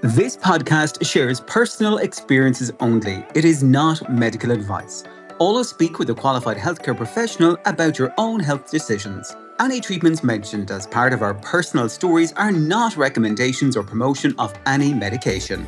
This podcast shares personal experiences only. It is not medical advice. Always speak with a qualified healthcare professional about your own health decisions. Any treatments mentioned as part of our personal stories are not recommendations or promotion of any medication.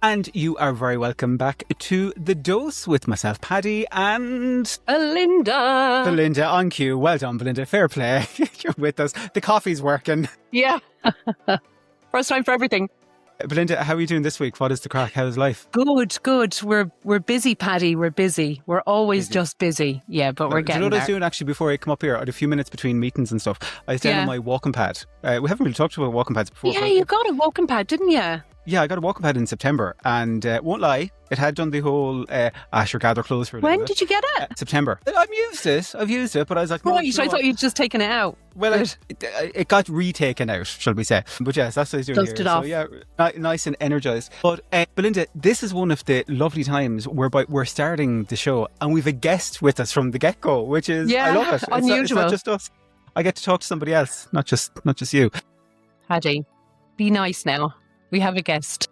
And you are very welcome back to The Dose with myself, Paddy, and... Belinda. Belinda on cue. Well done, Belinda. Fair play. You're with us. The coffee's working. Yeah. First time for everything. Belinda, how are you doing this week? What is the crack? How's life? Good. We're busy, Paddy. We're busy. We're always just busy. Yeah, but we're getting there. Do you know what I was doing actually before I come up here? I had a few minutes between meetings and stuff. I was down on my walking pad. We haven't really talked about walking pads before. Yeah, you got a walking pad, didn't you? Yeah, I got a walking pad in September, and won't lie, it had done the whole Asher gather clothes for a little bit. When did you get it? September. I've used it, but I was like, no, right, I thought you'd just taken it out. Well, it got retaken out, shall we say. But yes, that's what I was doing Dusted here. off. So yeah, nice and energised. But Belinda, this is one of the lovely times whereby we're starting the show and we've a guest with us from the get-go, which is, I love it. Unusual. It's not just us. I get to talk to somebody else, not just you. Paddy, be nice now. We have a guest.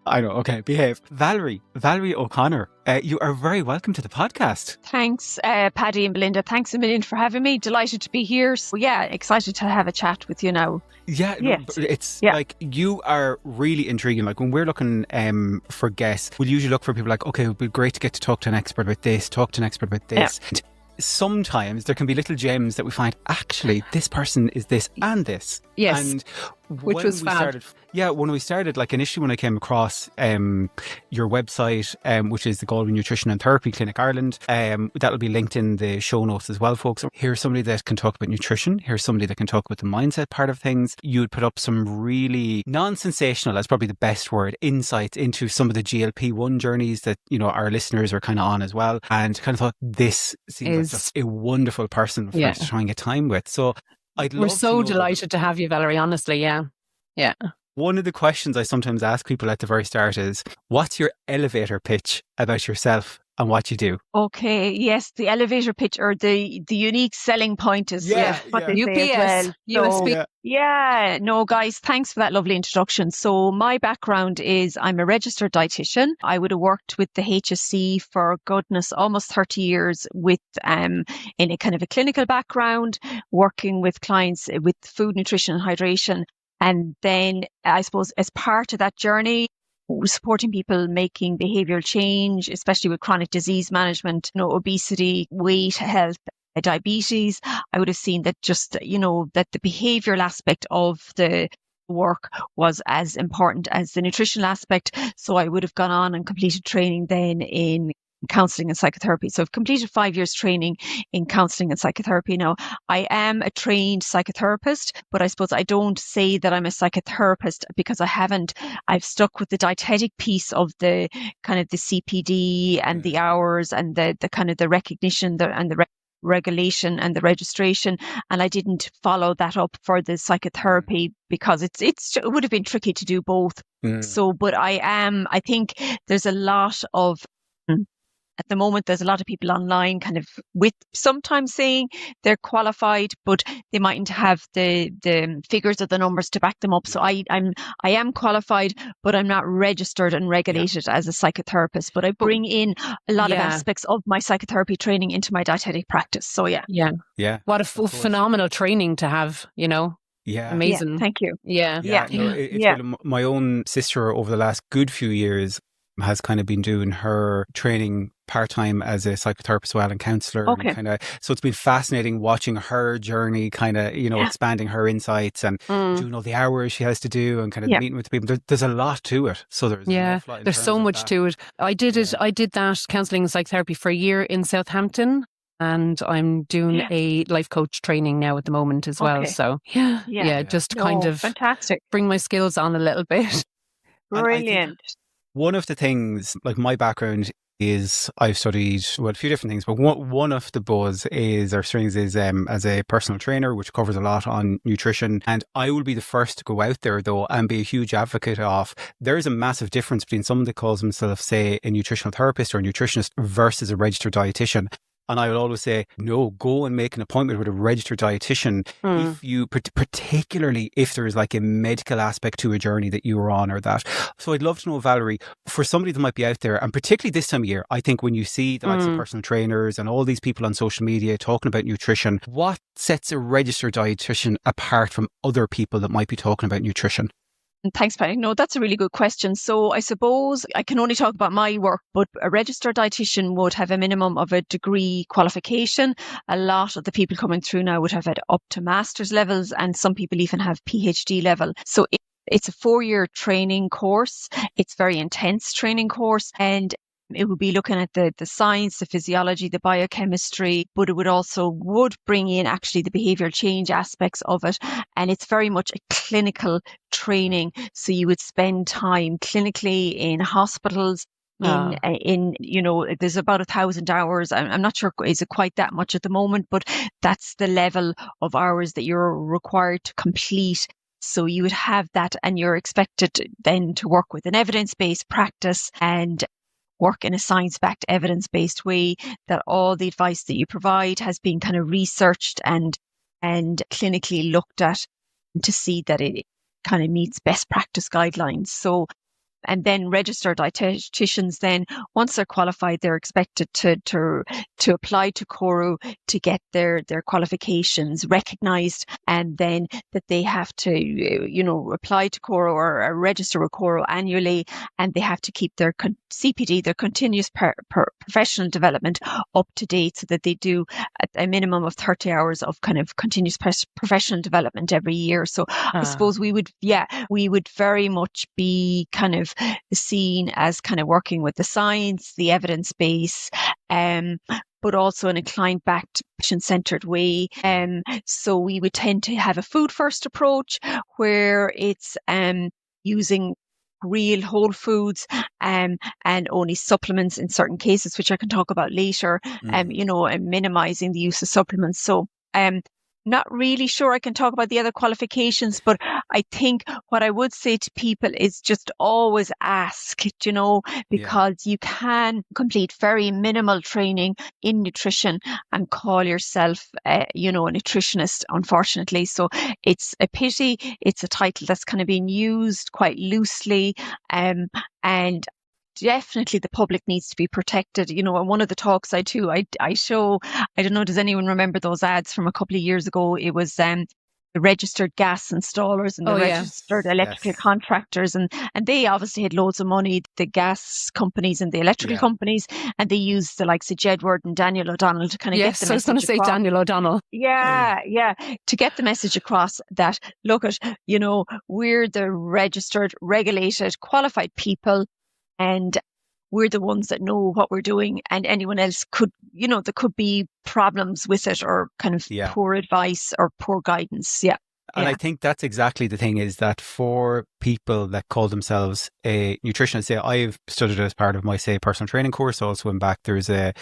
I know, okay, behave. Valerie O'Connor, you are very welcome to the podcast. Thanks, Paddy and Belinda. Thanks a million for having me. Delighted to be here. So yeah, excited to have a chat with you now. Yeah, yes. It's like you are really intriguing. Like when we're looking for guests, we'll usually look for people like, okay, it would be great to get to talk to an expert about this, Yeah. Sometimes there can be little gems that we find, actually, this person is this and this. Yes. And which was fab. When we started, like initially when I came across your website, which is the Galway Nutrition and Therapy Clinic Ireland, that'll be linked in the show notes as well, folks. Here's somebody that can talk about nutrition. Here's somebody that can talk about the mindset part of things. You'd put up some really non-sensational, that's probably the best word, insights into some of the GLP-1 journeys that, you know, our listeners are kind of on as well. And kind of thought, this seems like just a wonderful person for us to try and get time with. So we're so delighted to have you, Valerie, honestly. Yeah. One of the questions I sometimes ask people at the very start is, what's your elevator pitch about yourself and what you do? Okay, yes, the elevator pitch or the unique selling point is what they say as well. USP. Yeah, no, guys, thanks for that lovely introduction. So my background is I'm a registered dietitian. I would have worked with the HSC for goodness, almost 30 years with in a kind of a clinical background, working with clients with food, nutrition and hydration. And then I suppose as part of that journey, supporting people making behavioural change, especially with chronic disease management, obesity, weight, health, diabetes, I would have seen that just, that the behavioural aspect of the work was as important as the nutritional aspect. So I would have gone on and completed training then in counselling and psychotherapy. So I've completed 5 years training in counselling and psychotherapy. Now, I am a trained psychotherapist, but I suppose I don't say that I'm a psychotherapist because I've stuck with the dietetic piece of the kind of the CPD and the hours and the kind of the recognition and the regulation and the registration, and I didn't follow that up for the psychotherapy because it would have been tricky to do both. So, but I think there's a lot of at the moment, there's a lot of people online kind of with sometimes saying they're qualified, but they mightn't have the figures or the numbers to back them up. So I am qualified, but I'm not registered and regulated as a psychotherapist. But I bring in a lot of aspects of my psychotherapy training into my dietetic practice. So yeah. What a phenomenal training to have, Yeah. Amazing. Yeah, thank you. Yeah. Really, my own sister over the last good few years has kind of been doing her training part-time as a psychotherapist as well and counsellor. Okay. And so it's been fascinating watching her journey, kind of, expanding her insights and doing all the hours she has to do and kind of meeting with people. There's a lot to it. So there's so much to it. I did that counselling and psychotherapy for a year in Southampton. And I'm doing a life coach training now at the moment as well. So just kind of fantastic. Bring my skills on a little bit. Brilliant. One of the things, like my background is I've studied a few different things, but one of the buzz is or strings is as a personal trainer, which covers a lot on nutrition. And I will be the first to go out there though and be a huge advocate of there is a massive difference between someone that calls themselves, say, a nutritional therapist or a nutritionist versus a registered dietitian. And I would always say, no, go and make an appointment with a registered dietitian if you, particularly if there's like a medical aspect to a journey that you were on or that. So I'd love to know, Valerie, for somebody that might be out there, and particularly this time of year, I think when you see the likes of personal trainers and all these people on social media talking about nutrition, what sets a registered dietitian apart from other people that might be talking about nutrition? Thanks, Penny. No, that's a really good question. So I suppose I can only talk about my work, but a registered dietitian would have a minimum of a degree qualification. A lot of the people coming through now would have had up to master's levels, and some people even have PhD level. So it's a 4-year training course. It's a very intense training course, and it would be looking at the science, the physiology, the biochemistry, but it would bring in actually the behavioural change aspects of it. And it's very much a clinical training. So you would spend time clinically in hospitals, in there's about 1,000 hours. I'm not sure, is it quite that much at the moment, but that's the level of hours that you're required to complete. So you would have that, and you're expected then to work with an evidence-based practice and work in a science-backed, evidence-based way, that all the advice that you provide has been kind of researched and clinically looked at to see that it kind of meets best practice guidelines. So, and then registered dietitians, then once they're qualified, they're expected to apply to Coro to get their qualifications recognised, and then that they have to apply to Coro or register with Coro annually, and they have to keep their CPD, their continuous professional development, up to date, so that they do a minimum of 30 hours of kind of continuous professional development every year. So I suppose we would very much be kind of seen as kind of working with the science, the evidence base, but also in a client-backed, patient-centered way. So we would tend to have a food-first approach, where it's using real whole foods and only supplements in certain cases, which I can talk about later, and minimizing the use of supplements. So not really sure I can talk about the other qualifications, but I think what I would say to people is just always ask, because you can complete very minimal training in nutrition and call yourself, a nutritionist, unfortunately. So it's a pity. It's a title that's kind of being used quite loosely, and definitely the public needs to be protected. And one of the talks I do, I show, I don't know, does anyone remember those ads from a couple of years ago? It was the registered gas installers and the registered electrical contractors, and they obviously had loads of money, the gas companies and the electrical companies, and they used the likes of Jedward and Daniel O'Donnell to kind of get the message across. Yes, I was going to say Daniel O'Donnell. Yeah, to get the message across that, look at, we're the registered, regulated, qualified people, and we're the ones that know what we're doing, and anyone else could, there could be problems with it, or kind of poor advice or poor guidance. Yeah. And I think that's exactly the thing, is that for people that call themselves a nutritionist, say I've studied as part of my, say, personal training course. Also went back, there's a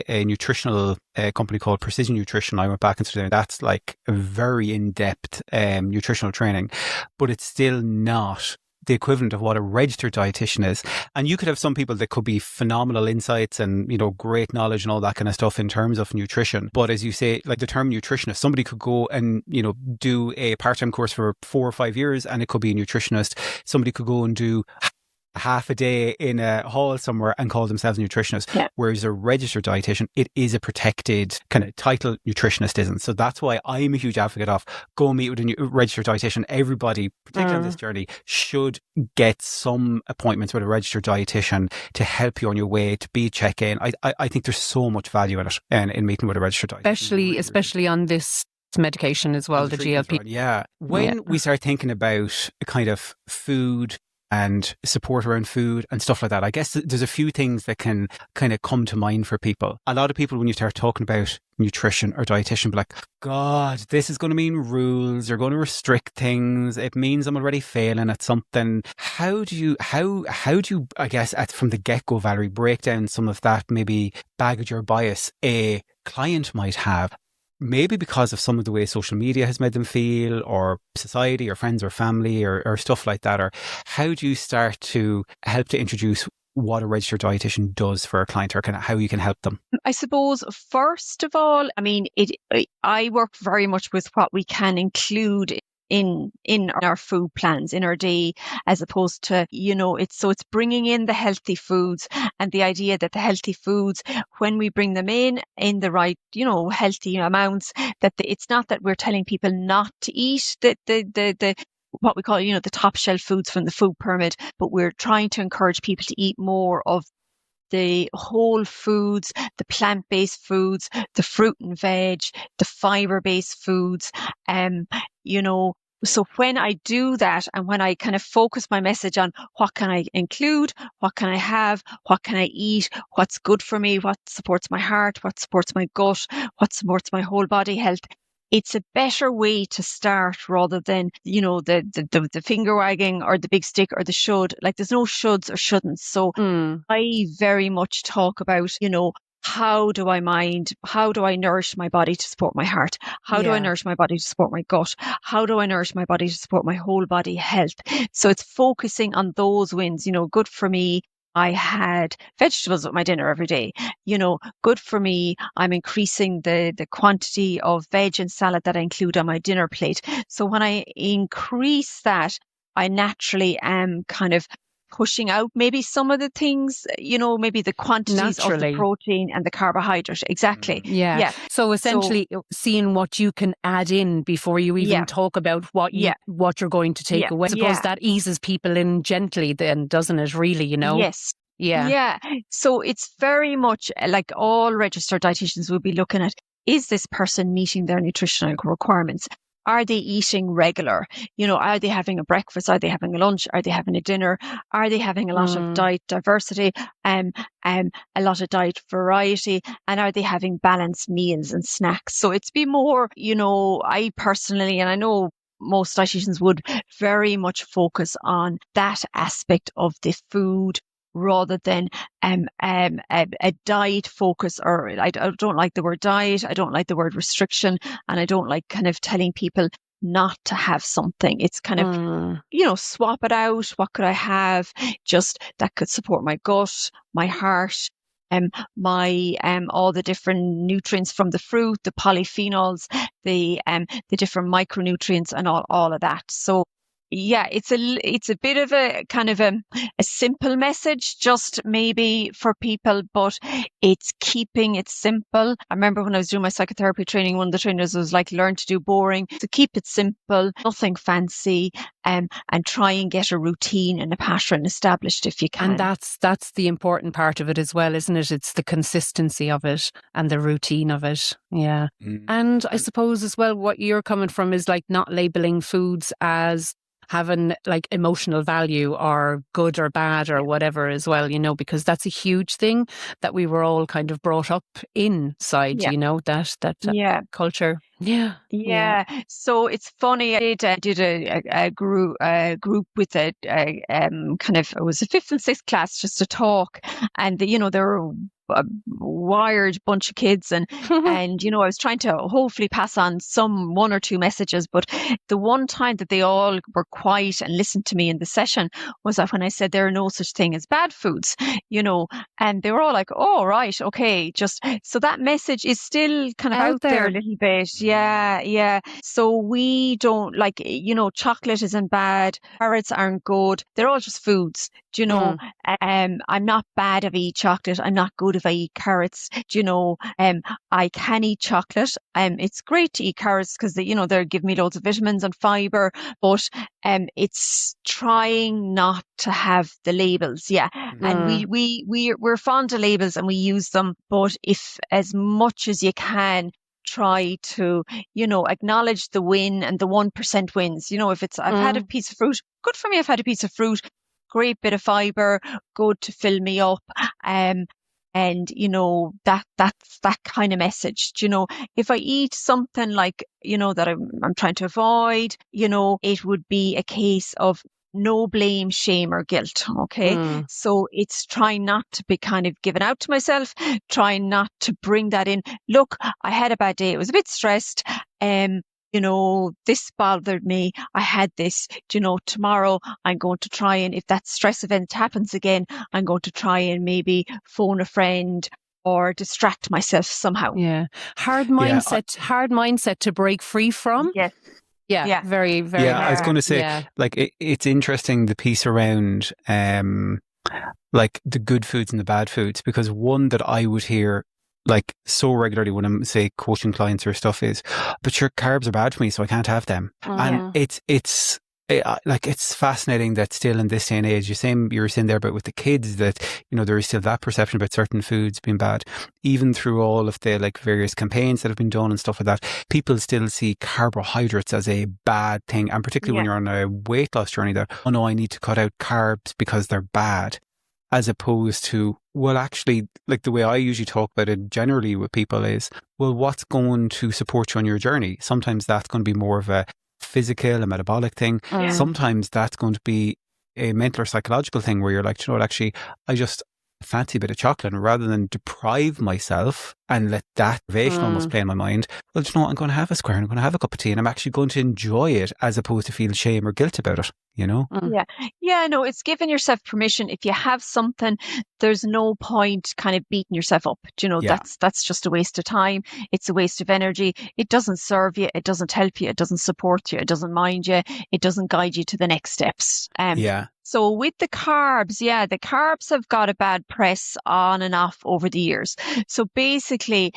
nutritional company called Precision Nutrition. I went back and studied. That's like a very in-depth nutritional training, but it's still not the equivalent of what a registered dietitian is. And you could have some people that could be phenomenal insights and, great knowledge and all that kind of stuff in terms of nutrition. But as you say, like the term nutritionist, somebody could go and, do a part-time course for 4 or 5 years and it could be a nutritionist. Somebody could go and do half a day in a hall somewhere and call themselves a nutritionist. Yeah. Whereas a registered dietitian, it is a protected kind of title. Nutritionist isn't. So that's why I'm a huge advocate of go meet with a registered dietitian. Everybody, particularly on this journey, should get some appointments with a registered dietitian to help you on your way, to be check-in. I think there's so much value in it, and in meeting with a registered dietitian. Especially on this medication as well, the GLP. Yeah. When we start thinking about kind of food and support around food and stuff like that. I guess there's a few things that can kind of come to mind for people. A lot of people, when you start talking about nutrition or dietitian, be like, God, this is going to mean rules. You're going to restrict things. It means I'm already failing at something. How do you, I guess, from the get-go, Valerie, break down some of that maybe baggage or bias a client might have? Maybe because of some of the way social media has made them feel, or society or friends or family or stuff like that. Or how do you start to help to introduce what a registered dietitian does for a client, or kind of how you can help them? I suppose, first of all, I mean, I work very much with what we can include in our food plans, in our day, as opposed to, it's bringing in the healthy foods, and the idea that the healthy foods, when we bring them in the right, healthy amounts, that it's not that we're telling people not to eat the what we call, the top shelf foods from the food pyramid, but we're trying to encourage people to eat more of the whole foods, the plant-based foods, the fruit and veg, the fibre-based foods, so when I do that, and when I kind of focus my message on what can I include, what can I have, what can I eat, what's good for me, what supports my heart, what supports my gut, what supports my whole body health, it's a better way to start, rather than, the finger wagging or the big stick or the should. Like, there's no shoulds or shouldn'ts. So I very much talk about, how do I nourish my body to support my heart? How do I nourish my body to support my gut? How do I nourish my body to support my whole body health? So it's focusing on those wins. Good for me, I had vegetables with my dinner every day. Good for me, I'm increasing the quantity of veg and salad that I include on my dinner plate. So when I increase that, I naturally am kind of pushing out maybe some of the things, maybe the quantities of the protein and the carbohydrate. Exactly. Yeah. So essentially seeing what you can add in before you even talk about what you're going to take away. I suppose that eases people in gently then, doesn't it, really, Yes. Yeah. Yeah. So it's very much like all registered dietitians will be looking at, is this person meeting their nutritional requirements? Are they eating regular? Are they having a breakfast? Are they having a lunch? Are they having a dinner? Are they having a lot of diet diversity, a lot of diet variety? And are they having balanced meals and snacks? So it's be more, I personally, and I know most dietitians would very much focus on that aspect of the food, rather than a diet focus, or I don't like the word diet, I don't like the word restriction, and I don't like kind of telling people not to have something. It's kind of, swap it out. What could I have just that could support my gut, my heart, my all the different nutrients from the fruit, the polyphenols, the different micronutrients, and all of that. So yeah, it's a bit of a kind of a simple message, just maybe for people, but it's keeping it simple. I remember when I was doing my psychotherapy training, one of the trainers was like, learn to do boring. So keep it simple, nothing fancy, and try and get a routine and a pattern established if you can. And that's the important part of it as well, isn't it? It's the consistency of it and the routine of it. Yeah. And I suppose as well, what you're coming from is like not labeling foods as having like emotional value or good or bad or whatever as well, because that's a huge thing that we were all kind of brought up inside, that culture. Yeah. So it's funny. I did a group with a kind of, it was a 5th and 6th class, just to talk, and there were a wired bunch of kids, and I was trying to hopefully pass on one or two messages, but the one time that they all were quiet and listened to me in the session was that when I said there are no such thing as bad foods, and they were all like, oh right, okay, just so that message is still kind of out there a little bit. Yeah. So we don't like, chocolate isn't bad, carrots aren't good, they're all just foods. I'm not bad if I eat chocolate, I'm not good if I eat carrots. I can eat chocolate. It's great to eat carrots because they give me loads of vitamins and fibre, but it's trying not to have the labels. And we're fond of labels and we use them, but if as much as you can, try to, acknowledge the win and the 1% wins. If it's, I've had a piece of fruit, good for me, I've had a piece of fruit. great bit of fibre, good to fill me up. And, you know, that's that kind of message. You know, if I eat something like, you know, that I'm trying to avoid, you know, it would be a case of no blame, shame or guilt. Okay. So it's trying not to be kind of given out to myself, trying not to bring that in. Look, I had a bad day. I was a bit stressed. You know, this bothered me. I had this, you know, tomorrow I'm going to try, and if that stress event happens again, I'm going to try and maybe phone a friend or distract myself somehow. Yeah. Hard mindset to break free from. Yes. Yeah. Very, very hard. I was going to say, like, it's interesting, the piece around, like the good foods and the bad foods, because one that I would hear like so regularly when I'm, say, coaching clients or stuff is, but your carbs are bad for me, so I can't have them. And it's fascinating that still in this day and age, you were saying there about with the kids that, you know, there is still that perception about certain foods being bad. Even through all of the like various campaigns that have been done and stuff like that, people still see carbohydrates as a bad thing. And particularly when you're on a weight loss journey, that, oh no, I need to cut out carbs because they're bad. As opposed to, well, actually, like the way I usually talk about it generally with people is, well, what's going to support you on your journey? Sometimes that's going to be more of a physical, a metabolic thing. Sometimes that's going to be a mental or psychological thing where you're like, you know what, actually, I just fancy a bit of chocolate, and rather than deprive myself and let that deprivation almost play in my mind, well, you know what, I'm going to have a square, I'm going to have a cup of tea, and I'm actually going to enjoy it as opposed to feel shame or guilt about it, you know? No, it's giving yourself permission. If you have something, there's no point kind of beating yourself up. You know, that's just a waste of time. It's a waste of energy. It doesn't serve you. It doesn't help you. It doesn't support you. It doesn't mind you. It doesn't guide you to the next steps. So with the carbs, the carbs have got a bad press on and off over the years. So basically,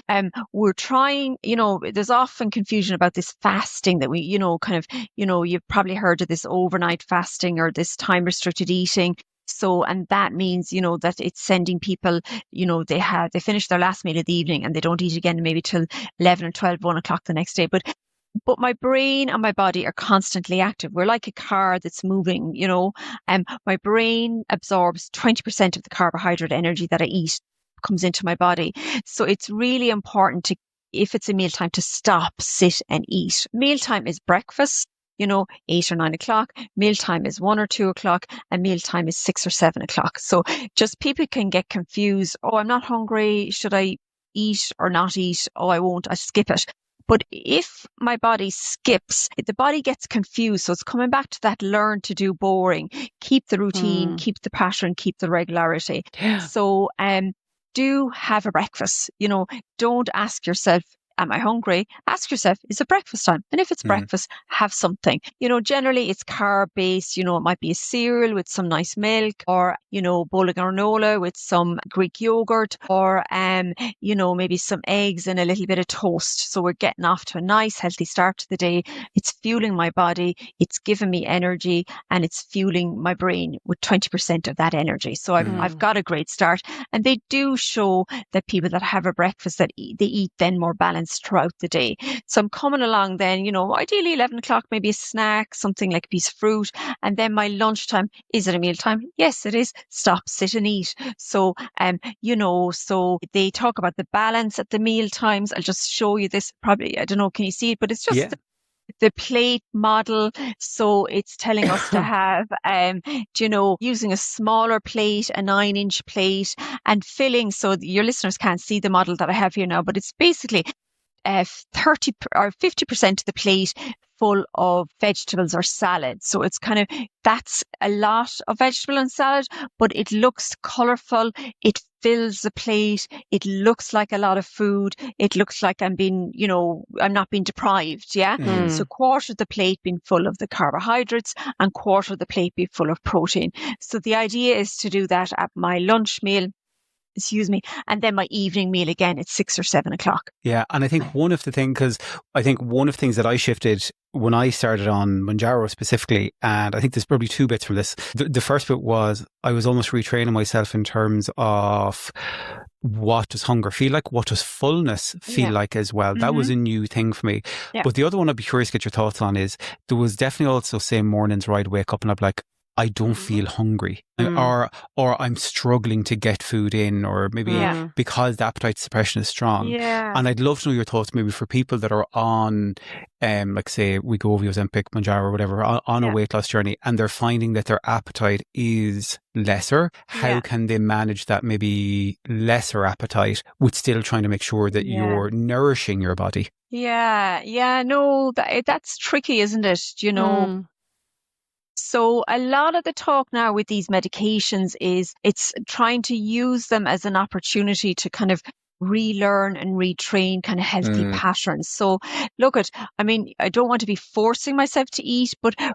we're trying, you know, there's often confusion about this fasting that we, you know, kind of, you know, you've probably heard of this overnight fasting or this time restricted eating. So, and that means, you know, that it's sending people, you know, they finish their last meal in the evening and they don't eat again maybe till 11 or 12, 1 o'clock the next day. But my brain and my body are constantly active. We're like a car that's moving, you know. My brain absorbs 20% of the carbohydrate energy that I eat comes into my body. So it's really important to, if it's a mealtime, to stop, sit and eat. Mealtime is breakfast, you know, 8 or 9 o'clock. Mealtime is 1 or 2 o'clock, and mealtime is 6 or 7 o'clock. So just people can get confused. Oh, I'm not hungry. Should I eat or not eat? Oh, I won't. I skip it. But if my body skips, the body gets confused. So it's coming back to that learn to do boring. Keep the routine, keep the pattern, keep the regularity. So do have a breakfast. You know, don't ask yourself, am I hungry? Ask yourself, is it breakfast time? And if it's breakfast, have something. You know, generally it's carb based. You know, it might be a cereal with some nice milk, or, you know, a bowl of granola with some Greek yogurt, or, you know, maybe some eggs and a little bit of toast. So we're getting off to a nice, healthy start to the day. It's fueling my body. It's giving me energy, and it's fueling my brain with 20% of that energy. So I've got a great start. And they do show that people that have a breakfast, that they eat then more balanced throughout the day. So I'm coming along then, you know, ideally 11 o'clock, maybe a snack, something like a piece of fruit. And then my lunchtime, is it a mealtime? Yes, it is. Stop, sit and eat. So, you know, so they talk about the balance at the meal times. I'll just show you this. Probably, I don't know, can you see it? But it's just the plate model. So it's telling us to have, you know, using a smaller plate, a 9-inch plate, and filling. So your listeners can't see the model that I have here now, but it's basically 30 or 50% of the plate full of vegetables or salad. So it's kind of, that's a lot of vegetable and salad, but it looks colourful. It fills the plate. It looks like a lot of food. It looks like I'm being, you know, I'm not being deprived. So quarter of the plate being full of the carbohydrates and quarter of the plate being full of protein. So the idea is to do that at my lunch meal, and then my evening meal again at 6 or 7 o'clock. Yeah, and I think one of the things that I shifted when I started on Manjaro specifically, and I think there's probably two bits from this. The first bit was I was almost retraining myself in terms of what does hunger feel like? What does fullness feel like as well? That was a new thing for me. But the other one I'd be curious to get your thoughts on is there was definitely also, say, mornings where I'd wake up and I'd be like, I don't feel hungry, or I'm struggling to get food in, or maybe because the appetite suppression is strong. Yeah. And I'd love to know your thoughts maybe for people that are on, like say Wegovy, Ozempic, Mounjaro, or whatever, on a weight loss journey, and they're finding that their appetite is lesser. How can they manage that maybe lesser appetite with still trying to make sure that you're nourishing your body? Yeah. No, that's tricky, isn't it? You know. So a lot of the talk now with these medications is it's trying to use them as an opportunity to kind of relearn and retrain kind of healthy patterns. So I mean, I don't want to be forcing myself to eat, but the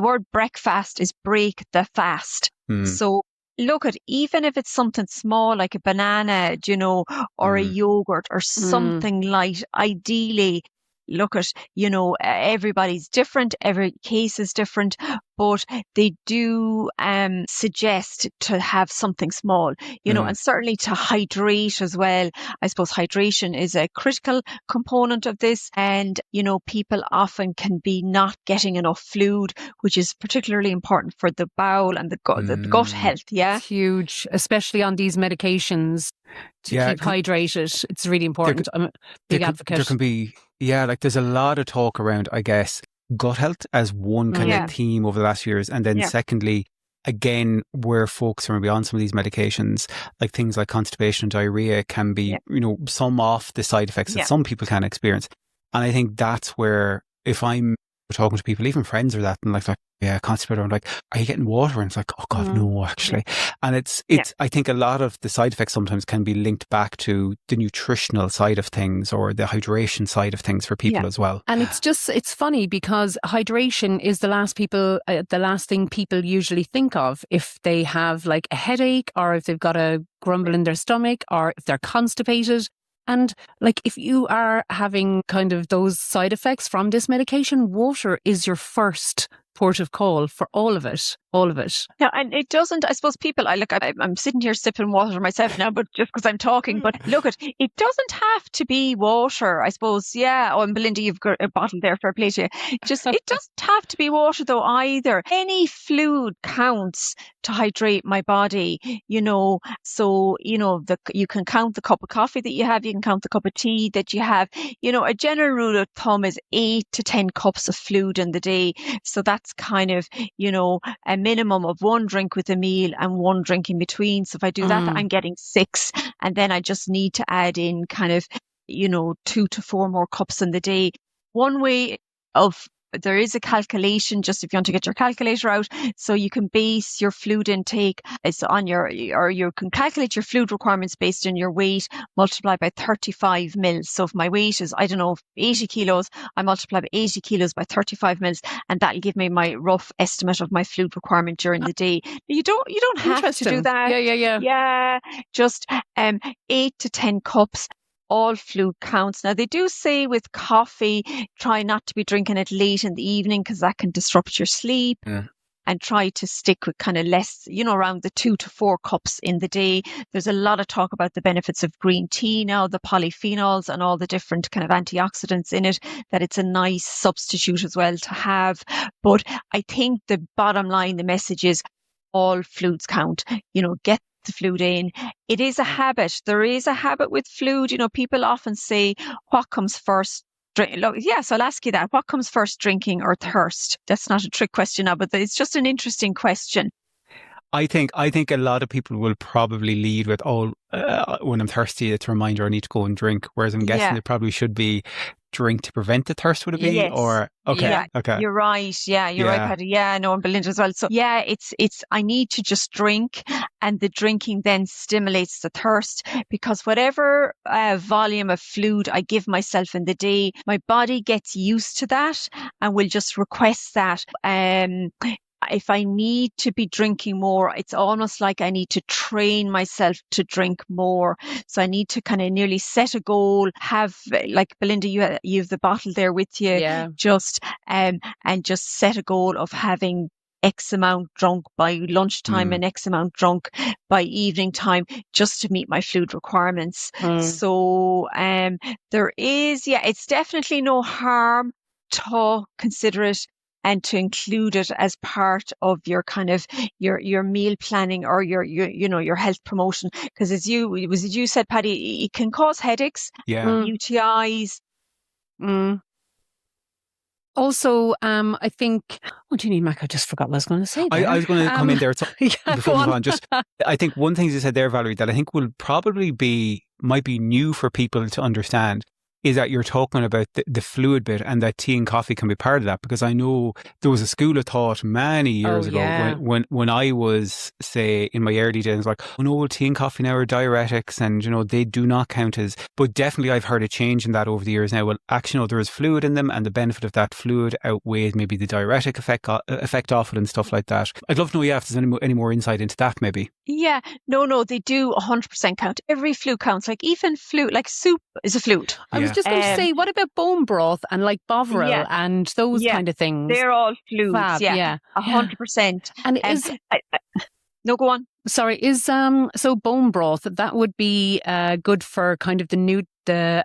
word breakfast is break the fast. So even if it's something small like a banana, you know, or a yogurt or something light, ideally, everybody's different, every case is different, but they do suggest to have something small, and certainly to hydrate as well. I suppose hydration is a critical component of this, and, people often can be not getting enough fluid, which is particularly important for the bowel and the gut health. Yeah. It's huge, especially on these medications. To keep hydrated, it's really important. I'm a big advocate. There can be, there's a lot of talk around, I guess, gut health as one kind of theme over the last few years. And then secondly, again, where folks are maybe on some of these medications, like things like constipation and diarrhea can be, some off the side effects that some people can experience. And I think that's where, if I'm talking to people, even friends or that, and like constipated, I'm like, are you getting water? And it's like, oh God, no, actually. And it's I think a lot of the side effects sometimes can be linked back to the nutritional side of things or the hydration side of things for people as well. And it's funny because hydration is the last thing people usually think of if they have like a headache, or if they've got a grumble in their stomach, or if they're constipated. And like, if you are having kind of those side effects from this medication, water is your first port of call for all of it. Yeah, and it doesn't, I suppose I'm sitting here sipping water myself now, but just because I'm talking, but it doesn't have to be water, I suppose. Yeah. Oh, and Belinda, you've got a bottle there for a plate here. It doesn't have to be water though either. Any fluid counts to hydrate my body, so, you can count the cup of coffee that you have, you can count the cup of tea that you have. A general rule of thumb is 8 to 10 cups of fluid in the day. So that's kind of, a minimum of 1 drink with a meal and 1 drink in between. So if I do that, I'm getting 6. And then I just need to add in kind of, 2 to 4 more cups in the day. One way there is a calculation, just if you want to get your calculator out, so you can base your fluid intake on you can calculate your fluid requirements based on your weight multiplied by 35 mils. So if my weight is, 80 kilos, I multiply by 80 kilos by 35 mils, and that'll give me my rough estimate of my fluid requirement during the day. You don't have to do that. Yeah. Just 8 to 10 cups. All fluid counts. Now, they do say with coffee, try not to be drinking it late in the evening because that can disrupt your sleep. And try to stick with kind of less, around the 2 to 4 cups in the day. There's a lot of talk about the benefits of green tea now, the polyphenols and all the different kind of antioxidants in it, that it's a nice substitute as well to have. But I think the bottom line, the message is all fluids count. Get the fluid in. It is a habit. There is a habit with fluid. People often say, what comes first? So I'll ask you that. What comes first, drinking or thirst? That's not a trick question now, but it's just an interesting question. I think a lot of people will probably lead with, when I'm thirsty, it's a reminder I need to go and drink. Whereas I'm guessing there probably should be drink to prevent the thirst, would it be? Yes. Or okay. You're right. Yeah, you're right, Patty. Yeah, no, and Belinda as well. So it's I need to just drink, and the drinking then stimulates the thirst, because whatever volume of fluid I give myself in the day, my body gets used to that and will just request that. If I need to be drinking more, it's almost like I need to train myself to drink more. So I need to kind of nearly set a goal, have, like Belinda, you have the bottle there with you, just and just set a goal of having X amount drunk by lunchtime and X amount drunk by evening time, just to meet my fluid requirements. So there is, it's definitely no harm to consider it and to include it as part of your kind of your meal planning or your health promotion. Because as you said, Paddy, it can cause headaches, UTIs. Also, I think, what do you need, Mac? I just forgot what I was going to say there. I was going to come in there before we move on. Just, I think one thing you said there, Valerie, that I think might be new for people to understand is that you're talking about the fluid bit, and that tea and coffee can be part of that. Because I know there was a school of thought many years ago when I was, say, in my early days, like, oh no, tea and coffee now are diuretics, and they do not count as. But definitely, I've heard a change in that over the years now. Well, actually, no, there is fluid in them, and the benefit of that fluid outweighs maybe the diuretic effect off it and stuff like that. I'd love to know if there's any more insight into that, maybe. Yeah, no, they do 100% count. Every fluid counts. Like even fluid, like soup is a fluid. I was just going to say, what about bone broth and like bovril and those kind of things? They're all fluids. Fab, 100%. And is no, go on. Sorry, is so bone broth, that would be good for kind of the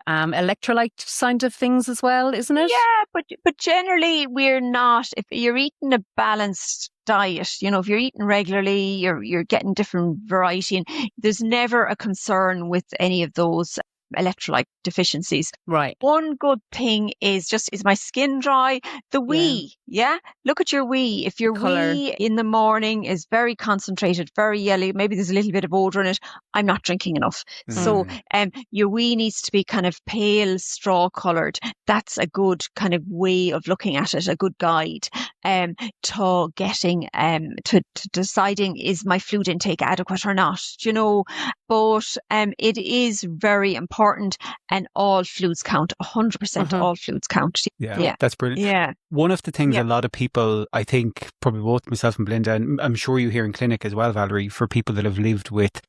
electrolyte side of things as well, isn't it? Yeah, but generally we're not. If you're eating a balanced diet, if you're eating regularly, you're getting different variety, and there's never a concern with any of those electrolyte deficiencies. Right. One good thing is my skin dry? The wee, look at your wee. If your wee in the morning is very concentrated, very yellow, maybe there's a little bit of odor in it, I'm not drinking enough. So your wee needs to be kind of pale straw coloured. That's a good kind of way of looking at it, a good guide to getting to deciding, is my fluid intake adequate or not, but it is very important, and all fluids count. 100% all fluids count. Yeah, that's brilliant. Yeah. One of the things a lot of people, I think, probably both myself and Belinda, and I'm sure you hear in clinic as well, Valerie, for people that have lived with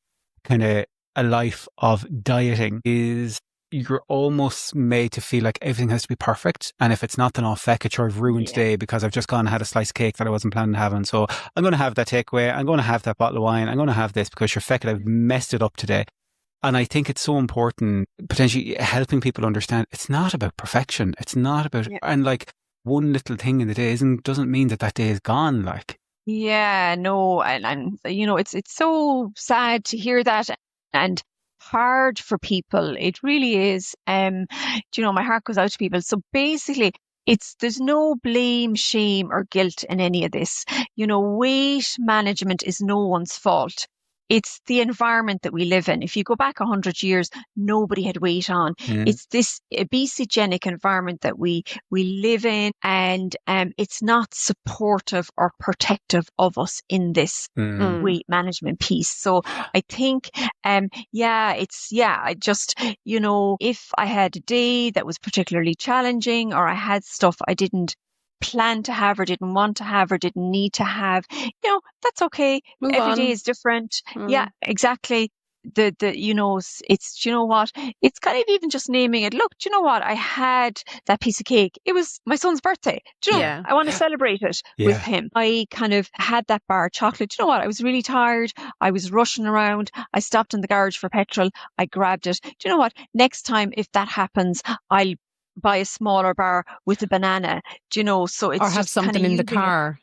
kind of a life of dieting, is you're almost made to feel like everything has to be perfect, and if it's not, then I'll feck it, or I've ruined today because I've just gone and had a slice of cake that I wasn't planning on having. So I'm going to have that takeaway, I'm going to have that bottle of wine, I'm going to have this because you're feck it, I've messed it up today. And I think it's so important, potentially helping people understand it's not about perfection. It's not about, and like one little thing in the day doesn't mean that day is gone. Like, yeah, no. And it's so sad to hear that, and hard for people. It really is. My heart goes out to people. So basically, there's no blame, shame or guilt in any of this. Weight management is no one's fault. It's the environment that we live in. If you go back 100 years, nobody had weight on. It's this obesogenic environment that we live in, and it's not supportive or protective of us in this weight management piece. So I think, if I had a day that was particularly challenging, or I had stuff I didn't plan to have or didn't want to have or didn't need to have, that's okay. Every day is different. Yeah, exactly. It's, it's kind of even just naming it. Look, do you know what? I had that piece of cake. It was my son's birthday. Do you know, I want to celebrate it with him. I kind of had that bar of chocolate. Do you know what? I was really tired. I was rushing around. I stopped in the garage for petrol. I grabbed it. Do you know what? Next time, if that happens, I'll buy a smaller bar with a banana, so it's, or have something in the car.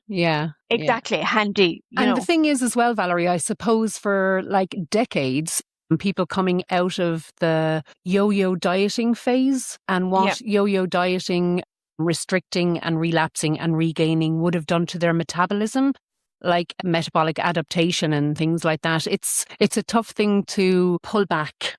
Exactly. Handy. The thing is as well, Valerie, I suppose for like decades, people coming out of the yo-yo dieting phase, and what yo-yo dieting, restricting and relapsing and regaining would have done to their metabolism, like metabolic adaptation and things like that. It's a tough thing to pull back,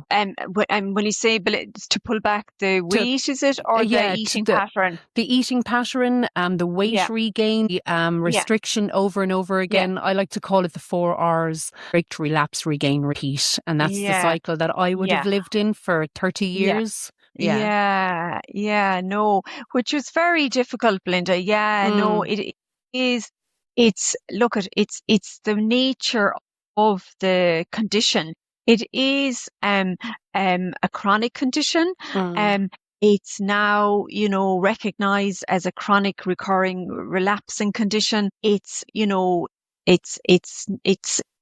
And when you say to pull back the weight, is it, or the eating pattern? The eating pattern, the weight regain, the restriction over and over again. I like to call it the 4 R's: restrict, relapse, regain, repeat. And that's the cycle that I would have lived in for 30 years. No, which was very difficult, Belinda. No, it is. It's the nature of the condition. It is a chronic condition. It's now, recognized as a chronic recurring relapsing condition. It's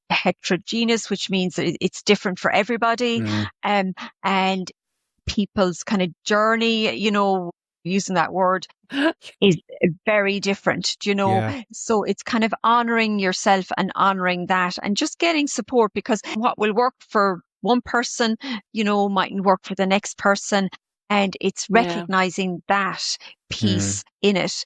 heterogeneous, which means that it's different for everybody. And people's kind of journey, using that word, is very different, Yeah. So it's kind of honoring yourself and honoring that and just getting support, because what will work for one person, mightn't work for the next person. And it's recognizing that piece in it,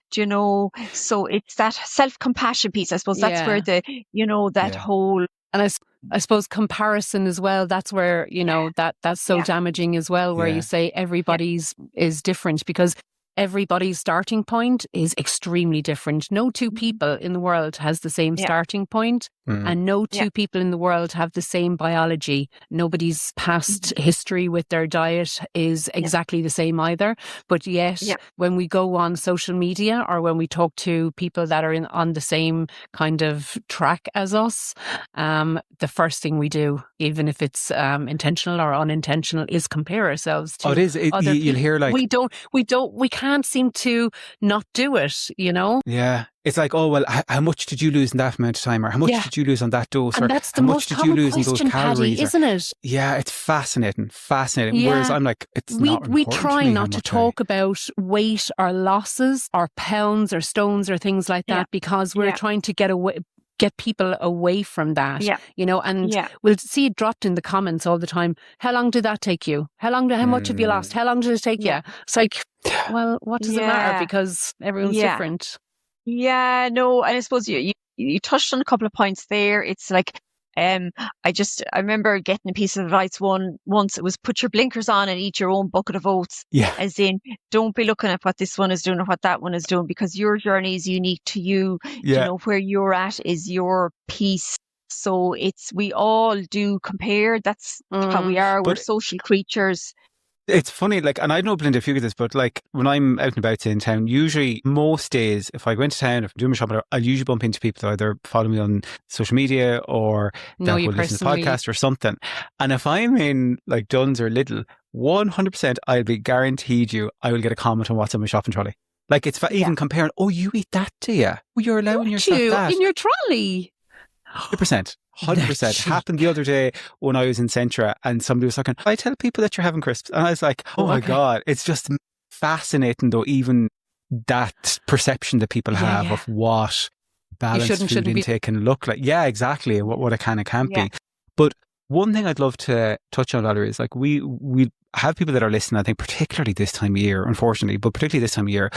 so it's that self-compassion piece. I suppose that's where that whole. And I suppose comparison as well, that's where, that's so damaging as well, where you say everybody's is different, because everybody's starting point is extremely different. No two people in the world has the same starting point, and no two people in the world have the same biology. Nobody's past history with their diet is exactly the same either. But yet, when we go on social media or when we talk to people that are on the same kind of track as us, the first thing we do, even if it's intentional or unintentional, is compare ourselves to other people. You'll hear like we can't seem to not do it, Yeah. It's like, oh, well, how much did you lose in that amount of time? Or how much did you lose on that dose? And or that's the how most much did you lose in those question, calories? Paddy, isn't it? Yeah, it's fascinating. Yeah. Whereas I'm like, it's not important. We try to me not to talk about weight or losses or pounds or stones or things like that, because we're trying to get people away from that, and we'll see it dropped in the comments all the time. How long did that take you? How much have you lost? How long did it take you? It's like, well, what does it matter? Because everyone's different. Yeah, no, and I suppose you touched on a couple of points there. It's like, I remember getting a piece of advice once. It was, put your blinkers on and eat your own bucket of oats. Yeah. As in, don't be looking at what this one is doing or what that one is doing, because your journey is unique to you. Yeah. Where you're at is your piece. So we all do compare. That's how we are. We're social creatures. It's funny, like, and I know, Belinda, if you get this, but like when I'm out and about in town, usually most days, if I go into town, if I'm doing my shopping, I'll usually bump into people that either follow me on social media or that will listen to the podcast or something. And if I'm in like Dunn's or Lidl, 100% I'll be guaranteed I will get a comment on what's in my shopping trolley. Like, it's even comparing, oh, you eat that, do you? Oh, you're allowing yourself that. In your trolley. 100%. Happened the other day when I was in Centra and somebody was talking, I tell people that you're having crisps. And I was like, oh my God. It's just fascinating though, even that perception that people have of what balanced food intake can look like. Yeah, exactly. What it can and can't be. But one thing I'd love to touch on, Valerie, is like we have people that are listening, I think, particularly this time of year, unfortunately, but particularly this time of year,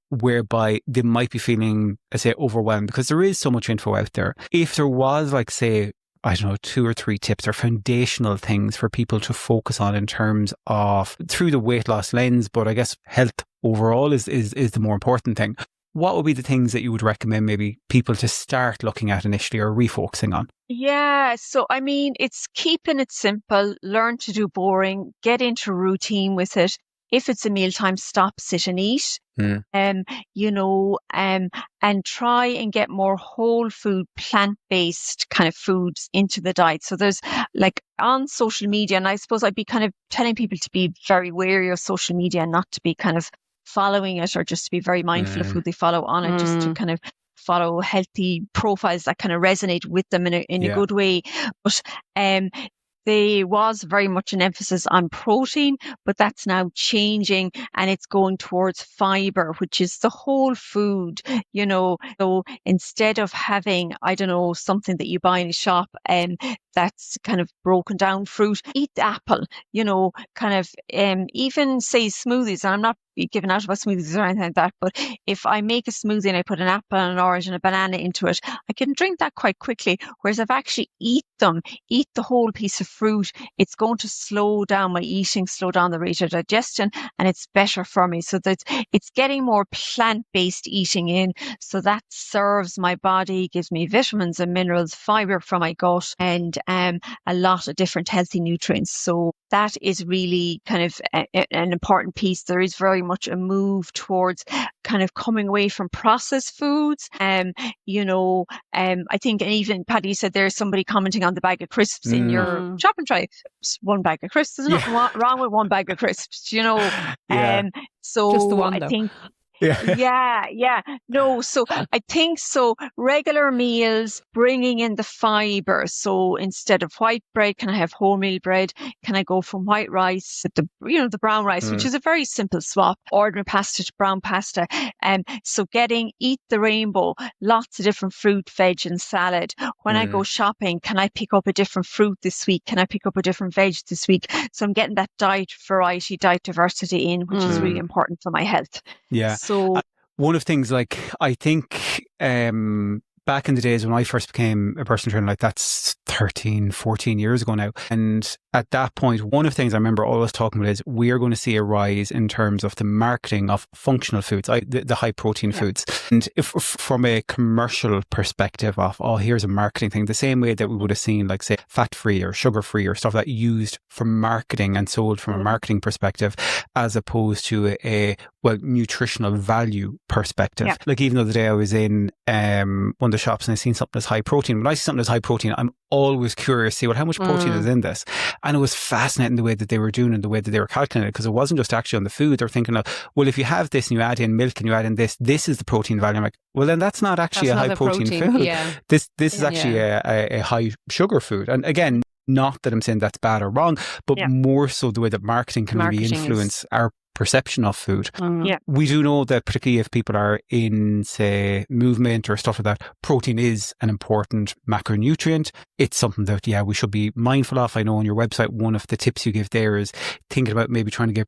whereby they might be feeling, I say, overwhelmed, because there is so much info out there. If there was, like, say, I don't know, 2 or 3 tips or foundational things for people to focus on in terms of, through the weight loss lens, but I guess health overall is the more important thing. What would be the things that you would recommend maybe people to start looking at initially or refocusing on? Yeah, so I mean, it's keeping it simple, learn to do boring, get into routine with it. If it's a mealtime, stop, sit and eat. And try and get more whole food, plant-based kind of foods into the diet. So there's like on social media, and I suppose I'd be kind of telling people to be very wary of social media and not to be kind of following it, or just to be very mindful of who they follow on it, just to kind of follow healthy profiles that kind of resonate with them in a good way. But there was very much an emphasis on protein, but that's now changing and it's going towards fibre, which is the whole food, So instead of having, I don't know, something that you buy in a shop that's kind of broken down fruit, eat the apple, even say smoothies. And I'm not giving out about smoothies or anything like that, but if I make a smoothie and I put an apple and an orange and a banana into it, I can drink that quite quickly. Whereas if I actually eat the whole piece of fruit, it's going to slow down my eating, slow down the rate of digestion, and it's better for me. So that it's getting more plant-based eating in. So that serves my body, gives me vitamins and minerals, fibre from my gut, and a lot of different healthy nutrients. So that is really kind of an important piece. There is very much a move towards kind of coming away from processed foods. I think, and even Paddy said there's somebody commenting on the bag of crisps in your shopping tray. It's one bag of crisps. There's nothing wrong with one bag of crisps, Yeah. So just the one, I think, Yeah. No, so I think so. Regular meals, bringing in the fibre. So instead of white bread, can I have wholemeal bread? Can I go from white rice, the brown rice, which is a very simple swap, ordinary pasta to brown pasta. So eat the rainbow, lots of different fruit, veg and salad. When I go shopping, can I pick up a different fruit this week? Can I pick up a different veg this week? So I'm getting that diet variety, diet diversity in, which is really important for my health. Yeah. So one of the things, like, I think back in the days when I first became a personal trainer, like that's 13, 14 years ago now. And at that point, one of the things I remember always talking about is we are going to see a rise in terms of the marketing of functional foods, the high protein foods. And if from a commercial perspective of, here's a marketing thing, the same way that we would have seen, like, say, fat-free or sugar-free or stuff that used for marketing and sold from a marketing perspective, as opposed to a nutritional value perspective. Like, even the other day I was in one of the shops and I seen something that's high protein. When I see something that's high protein, I'm always curious to see, how much protein is in this? And it was fascinating the way that they were doing and the way that they were calculating it, because it wasn't just actually on the food. They're thinking of, well, if you have this and you add in milk and you add in this is the protein value. I'm like, well, then that's not actually a high protein food. Yeah. This is actually a high sugar food. And again, not that I'm saying that's bad or wrong, but more so the way that marketing can really influence our perception of food. We do know that, particularly if people are in, say, movement or stuff like that, protein is an important macronutrient. It's something that, we should be mindful of. I know on your website, one of the tips you give there is thinking about maybe trying to get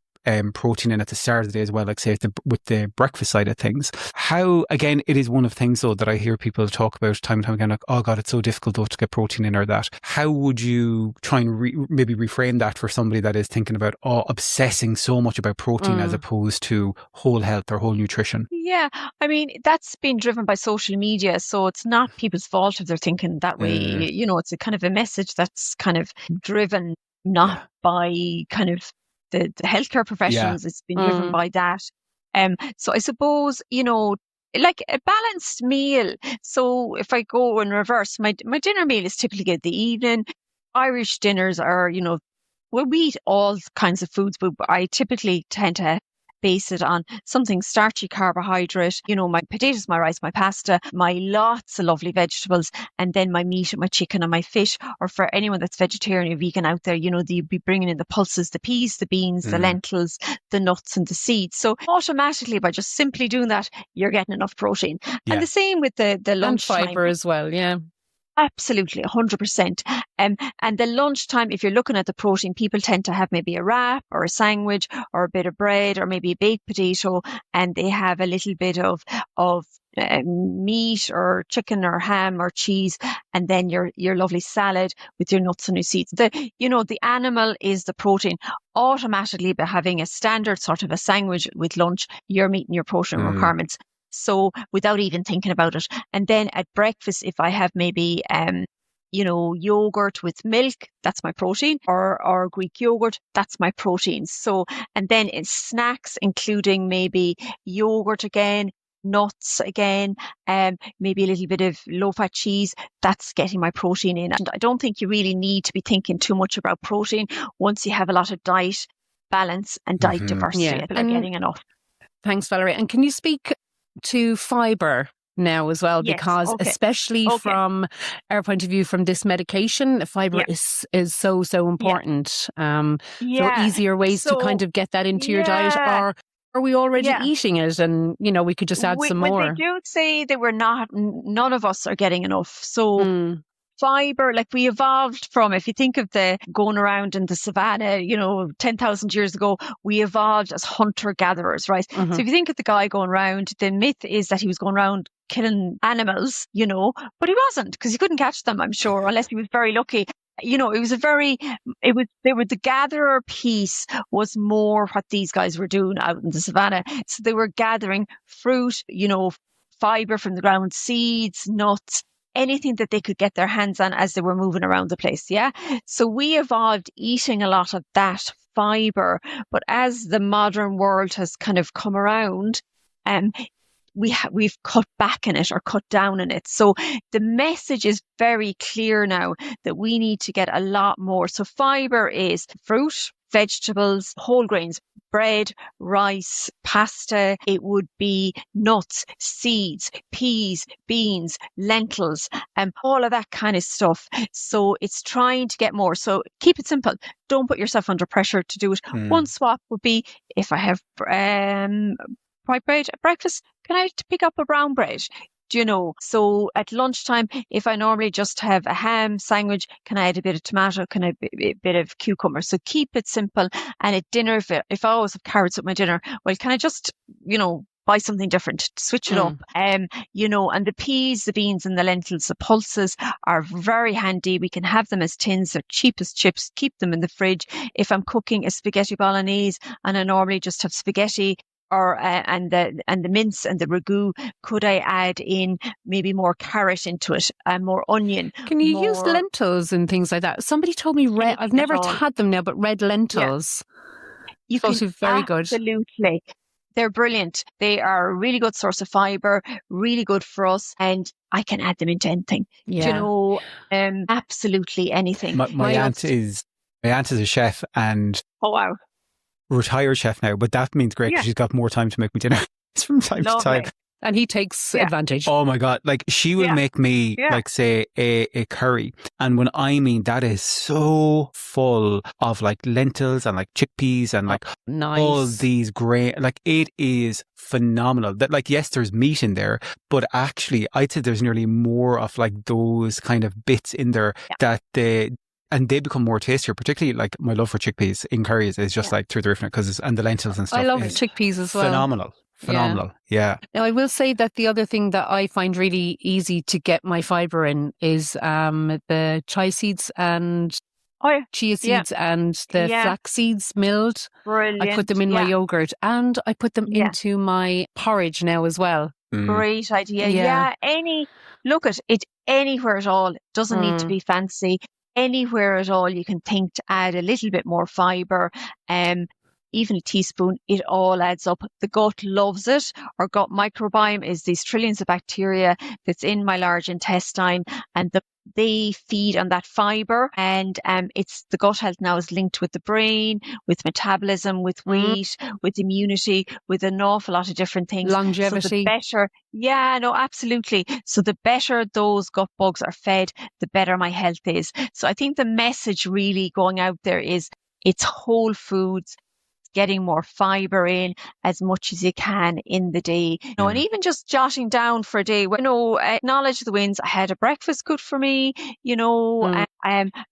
protein in at the start of the day as well, like, say, with the breakfast side of things. How, again, it is one of the things, though, that I hear people talk about time and time again, like, oh God, it's so difficult, though, to get protein in or that. How would you try and maybe reframe that for somebody that is thinking about obsessing so much about protein as opposed to whole health or whole nutrition? Yeah, I mean, that's been driven by social media, so it's not people's fault if they're thinking that way. It's a kind of a message that's kind of driven not by kind of the healthcare professionals. It's been driven by that. So I suppose, like a balanced meal. So if I go in reverse, my dinner meal is typically at the evening. Irish dinners are, we eat all kinds of foods, but I typically tend to base it on something starchy, carbohydrate, my potatoes, my rice, my pasta, my lots of lovely vegetables, and then my meat, my chicken and my fish. Or for anyone that's vegetarian or vegan out there, you'd be bringing in the pulses, the peas, the beans, the lentils, the nuts and the seeds. So automatically, by just simply doing that, you're getting enough protein. And the same with the lunch and fibre as well, Absolutely, 100%. And the lunchtime, if you're looking at the protein, people tend to have maybe a wrap or a sandwich or a bit of bread or maybe a baked potato, and they have a little bit of meat or chicken or ham or cheese, and then your lovely salad with your nuts and your seeds. The animal is the protein. Automatically, by having a standard sort of a sandwich with lunch, you're meeting your protein requirements. So without even thinking about it. And then at breakfast, if I have maybe, yogurt with milk, that's my protein, or Greek yogurt, that's my protein. So, and then in snacks, including maybe yogurt again, nuts again, maybe a little bit of low-fat cheese, that's getting my protein in. And I don't think you really need to be thinking too much about protein once you have a lot of diet balance and diet diversity. People are getting enough. Thanks, Valerie. And can you speak to fibre now as well, because especially from our point of view, from this medication, fibre is so important. So easier ways to kind of get that into your diet, or are we already eating it and we could just add some more? They do say that none of us are getting enough. So fibre, like we evolved from, if you think of the going around in the savannah, 10,000 years ago, we evolved as hunter-gatherers, right? So if you think of the guy going around, the myth is that he was going around killing animals, but he wasn't, because he couldn't catch them, I'm sure, unless he was very lucky. The gatherer piece was more what these guys were doing out in the savannah. So they were gathering fruit, fibre from the ground, seeds, nuts, anything that they could get their hands on as they were moving around the place. So we evolved eating a lot of that fibre, but as the modern world has kind of come around, we've cut back in it or cut down in it. So the message is very clear now that we need to get a lot more. So fibre is fruit, vegetables, whole grains, bread, rice, pasta. It would be nuts, seeds, peas, beans, lentils, and all of that kind of stuff. So it's trying to get more. So keep it simple. Don't put yourself under pressure to do it. One swap would be, if I have white bread at breakfast, can I pick up a brown bread? So at lunchtime, if I normally just have a ham sandwich, can I add a bit of tomato? Can I add a bit of cucumber? So keep it simple. And at dinner, if I always have carrots at my dinner, well, can I just, buy something different, switch it up? And the peas, the beans and the lentils, the pulses are very handy. We can have them as tins. They're cheap as chips. Keep them in the fridge. If I'm cooking a spaghetti bolognese and I normally just have spaghetti, or and the mince and the ragu, could I add in maybe more carrot into it and more onion? Can you use lentils and things like that? Somebody told me red. I've never had them now, but red lentils. You can, very good. Absolutely. They're brilliant. They are a really good source of fibre, really good for us, and I can add them into anything. Yeah. Absolutely anything. My aunt is a chef, and oh wow, retired chef now, but that means great because she's got more time to make me dinner from time to time. And he takes advantage. Oh my God. Like she will make me like say a curry. And when I mean that is so full of like lentils and like chickpeas and like all these grain, like it is phenomenal. That like, yes, there's meat in there, but actually I'd say there's nearly more of like those kind of bits in there that and they become more tastier, particularly like my love for chickpeas in curries is just like through the roof because and the lentils and stuff. I love chickpeas as well. Phenomenal. Yeah. Now, I will say that the other thing that I find really easy to get my fibre in is the chia seeds and chia seeds and the flax seeds milled. Brilliant. I put them in my yogurt and I put them into my porridge now as well. Great idea. Yeah. Look at it anywhere at all. It doesn't need to be fancy. Anywhere at all, you can think to add a little bit more fibre. Even a teaspoon, it all adds up. The gut loves it. Our gut microbiome is these trillions of bacteria that's in my large intestine, and they feed on that fibre. And it's the gut health now is linked with the brain, with metabolism, with weight, with immunity, with an awful lot of different things. Longevity. So the better, absolutely. So the better those gut bugs are fed, the better my health is. So I think the message really going out there is it's whole foods. Getting more fibre in as much as you can in the day. And even just jotting down for a day, acknowledge the wins. I had a breakfast good for me,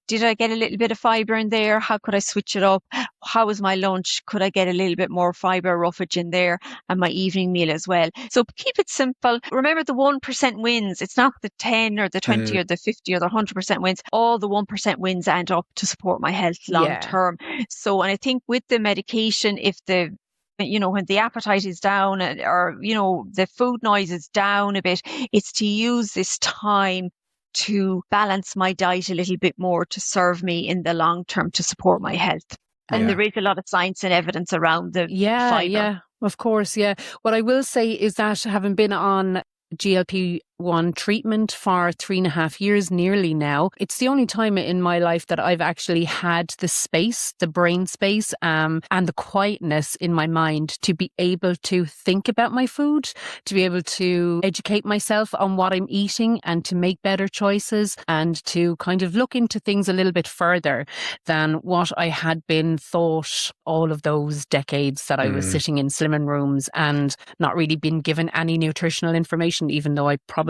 did I get a little bit of fibre in there? How could I switch it up? How was my lunch? Could I get a little bit more fibre roughage in there? And my evening meal as well. So keep it simple. Remember the 1% wins. It's not the 10 or the 20 or the 50 or the 100% wins. All the 1% wins add up to support my health long term. So, and I think with the medication, if when the appetite is down or, the food noise is down a bit, it's to use this time to balance my diet a little bit more to serve me in the long term to support my health. And there is a lot of science and evidence around the fibre. Yeah, of course, yeah. What I will say is that having been on GLP-1 treatment for 3.5 years nearly now, it's the only time in my life that I've actually had the space, the brain space, and the quietness in my mind to be able to think about my food, to be able to educate myself on what I'm eating and to make better choices and to kind of look into things a little bit further than what I had been thought all of those decades that I was sitting in slimming rooms and not really been given any nutritional information, even though I probably,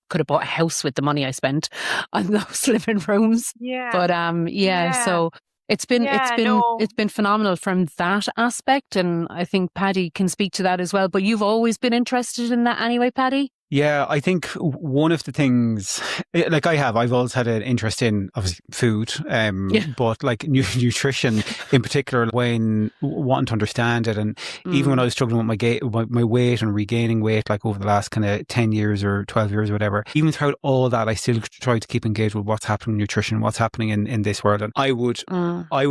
could have bought a house with the money I spent on those living rooms. Yeah. But so it's been phenomenal from that aspect, and I think Paddy can speak to that as well. But you've always been interested in that anyway, Paddy? Yeah, I think one of the things, like I've always had an interest in obviously food, but like nutrition in particular, when wanting to understand it. And even when I was struggling with my weight and regaining weight, like over the last kind of 10 years or 12 years or whatever, even throughout all that, I still try to keep engaged with what's happening in nutrition, what's happening in this world. And I would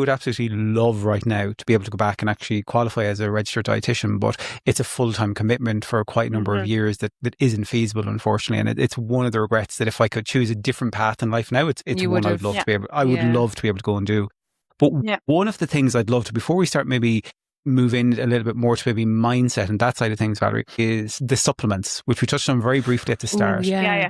absolutely love right now to be able to go back and actually qualify as a registered dietitian, but it's a full-time commitment for quite a number of years that isn't feasible, unfortunately. And it's one of the regrets that if I could choose a different path in life now, it's one I'd love to be able. I would love to be able to go and do. But one of the things I'd love to, before we start maybe move in a little bit more to maybe mindset and that side of things, Valerie, is the supplements, which we touched on very briefly at the start. Yeah.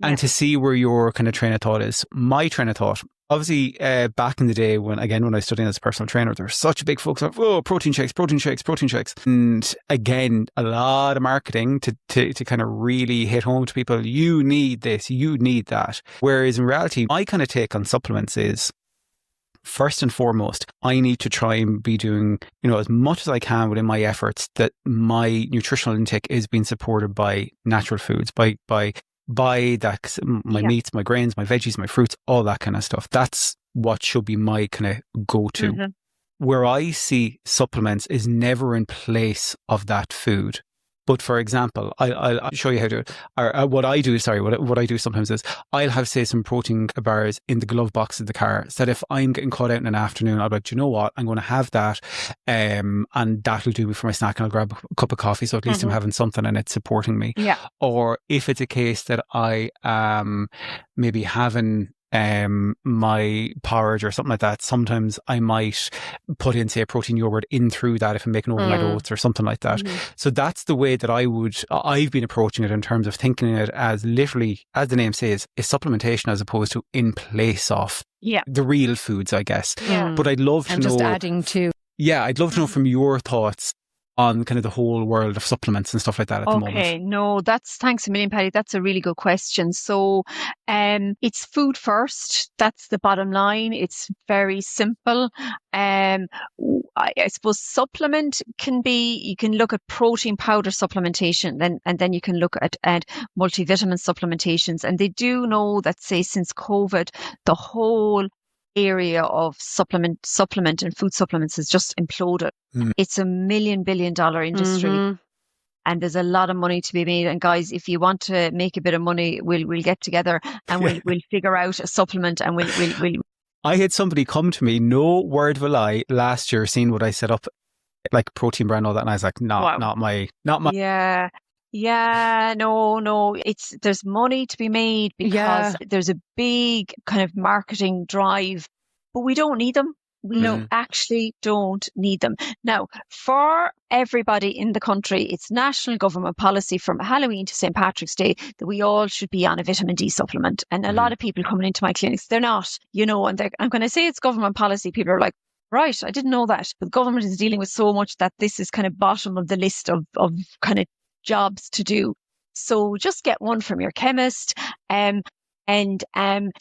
And to see where your kind of train of thought is. My train of thought, obviously, back in the day when I was studying as a personal trainer, there was such a big focus on, protein shakes. And again, a lot of marketing to kind of really hit home to people, you need this, you need that. Whereas in reality, my kind of take on supplements is, first and foremost, I need to try and be doing, as much as I can within my efforts that my nutritional intake is being supported by natural foods, by that, my meats, my grains, my veggies, my fruits, all that kind of stuff. That's what should be my kind of go-to. Mm-hmm. Where I see supplements is never in place of that food. But for example, I'll show you how to do it. Or what I do sometimes is I'll have, say, some protein bars in the glove box of the car, so that if I'm getting caught out in an afternoon, I'll be like, do you know what? I'm going to have that, and that'll do me for my snack, and I'll grab a cup of coffee, so at least I'm having something and it's supporting me. Yeah. Or if it's a case that I am maybe having my porridge or something like that, sometimes I might put in, say, a protein yogurt in through that if I'm making overnight oats or something like that. So that's the way that I've been approaching it, in terms of thinking it as literally, as the name says, is supplementation as opposed to in place of the real foods, I guess. But I'd love to know, just adding to. Yeah, I'd love to know from your thoughts on kind of the whole world of supplements and stuff like that at the moment. Okay, no, thanks a million, Patty. That's a really good question. So it's food first. That's the bottom line. It's very simple. I suppose supplement can be, you can look at protein powder supplementation, and then you can look at multivitamin supplementations. And they do know that, say, since COVID, the whole area of supplement and food supplements has just imploded. It's $1 billion industry, and there's a lot of money to be made. And guys, if you want to make a bit of money, we'll get together and we'll figure out a supplement, and we'll. I had somebody come to me, no word of a lie, last year, seeing what I set up, like protein bar and all that, and I was like, not my. Yeah, no, there's money to be made because there's a big kind of marketing drive, but we don't need them. We actually don't need them. Now, for everybody in the country, it's national government policy from Halloween to St. Patrick's Day that we all should be on a vitamin D supplement. And a lot of people coming into my clinics, they're not, and I'm going to say it's government policy. People are like, right, I didn't know that. But the government is dealing with so much that this is kind of bottom of the list of kind of jobs to do. So just get one from your chemist, and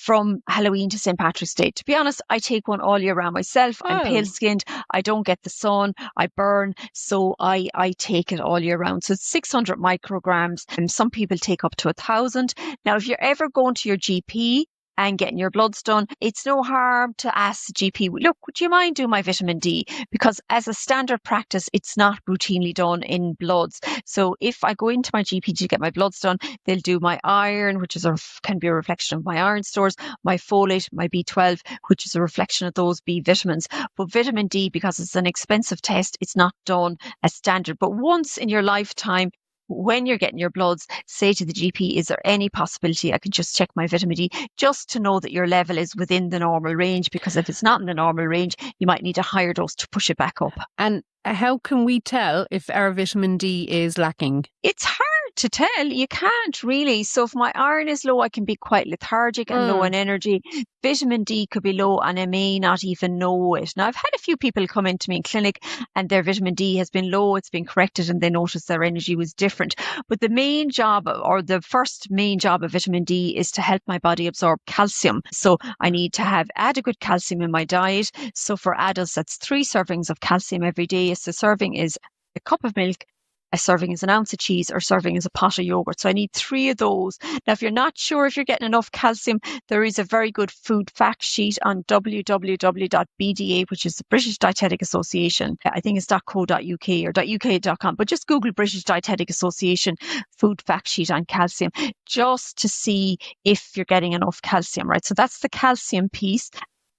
from Halloween to St. Patrick's Day. To be honest, I take one all year round myself. I'm pale skinned. I don't get the sun. I burn. So I take it all year round. So it's 600 micrograms, and some people take up to 1,000. Now, if you're ever going to your GP and getting your bloods done, it's no harm to ask the GP, look, would you mind doing my vitamin D? Because as a standard practice, it's not routinely done in bloods. So if I go into my GP to get my bloods done, they'll do my iron, which can be a reflection of my iron stores, my folate, my B12, which is a reflection of those B vitamins. But vitamin D, because it's an expensive test, it's not done as standard. But once in your lifetime, when you're getting your bloods, say to the GP, is there any possibility I could just check my vitamin D, just to know that your level is within the normal range? Because if it's not in the normal range, you might need a higher dose to push it back up. And how can we tell if our vitamin D is lacking? It's hard to tell. You can't really. So if my iron is low, I can be quite lethargic and low in energy. Vitamin D could be low and I may not even know it. Now, I've had a few people come into me in clinic and their vitamin D has been low, it's been corrected, and they noticed their energy was different. But the main job, or the first main job of vitamin D, is to help my body absorb calcium. So I need to have adequate calcium in my diet. So for adults, that's 3 servings of calcium every day. So serving is a cup of milk, a serving is an ounce of cheese, or serving is a pot of yogurt. So I need 3 of those. Now, if you're not sure if you're getting enough calcium, there is a very good food fact sheet on www.bda, which is the British Dietetic Association. I think it's .co.uk or .uk.com, but just Google British Dietetic Association food fact sheet on calcium, just to see if you're getting enough calcium, right? So that's the calcium piece.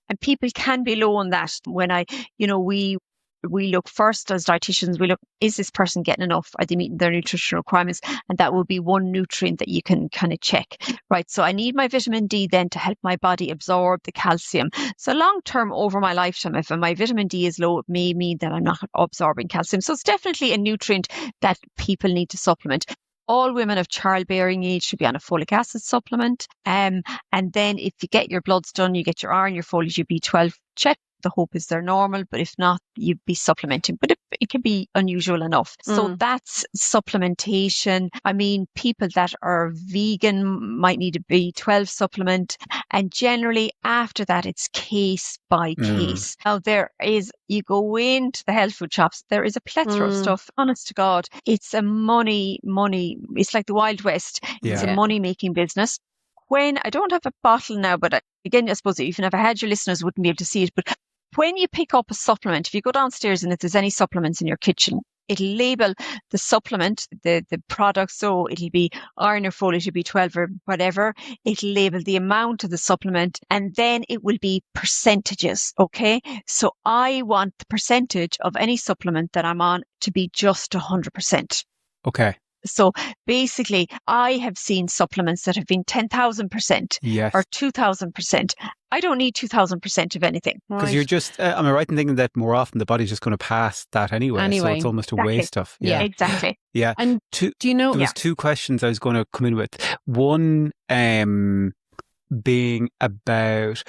And people can be low on that. When we look first as dietitians, is this person getting enough? Are they meeting their nutritional requirements? And that will be one nutrient that you can kind of check, right? So I need my vitamin D then to help my body absorb the calcium. So long term over my lifetime, if my vitamin D is low, it may mean that I'm not absorbing calcium. So it's definitely a nutrient that people need to supplement. All women of childbearing age should be on a folic acid supplement. And then if you get your bloods done, you get your iron, your folate, your B12 checked. The hope is they're normal, but if not, you'd be supplementing. But it can be unusual enough. So that's supplementation. I mean, people that are vegan might need a B12 supplement. And generally after that, it's case by case. Now you go into the health food shops, there is a plethora of stuff. Honest to God, it's a money. It's like the Wild West. It's a money-making business. When I don't have a bottle now, but again, I suppose even if I had, your listeners wouldn't be able to see it. But when you pick up a supplement, if you go downstairs and if there's any supplements in your kitchen, it'll label the supplement, the product. So it'll be iron or folate, it'll be 12 or whatever. It'll label the amount of the supplement, and then it will be percentages. Okay. So I want the percentage of any supplement that I'm on to be just 100%. Okay. So basically, I have seen supplements that have been 10,000% or 2,000%. I don't need 2,000% of anything. Because you're just, am I right in thinking that more often the body's just going to pass that anyway? So it's almost a waste of. Yeah, exactly. Yeah. And do you know? There was two questions I was going to come in with. One being about,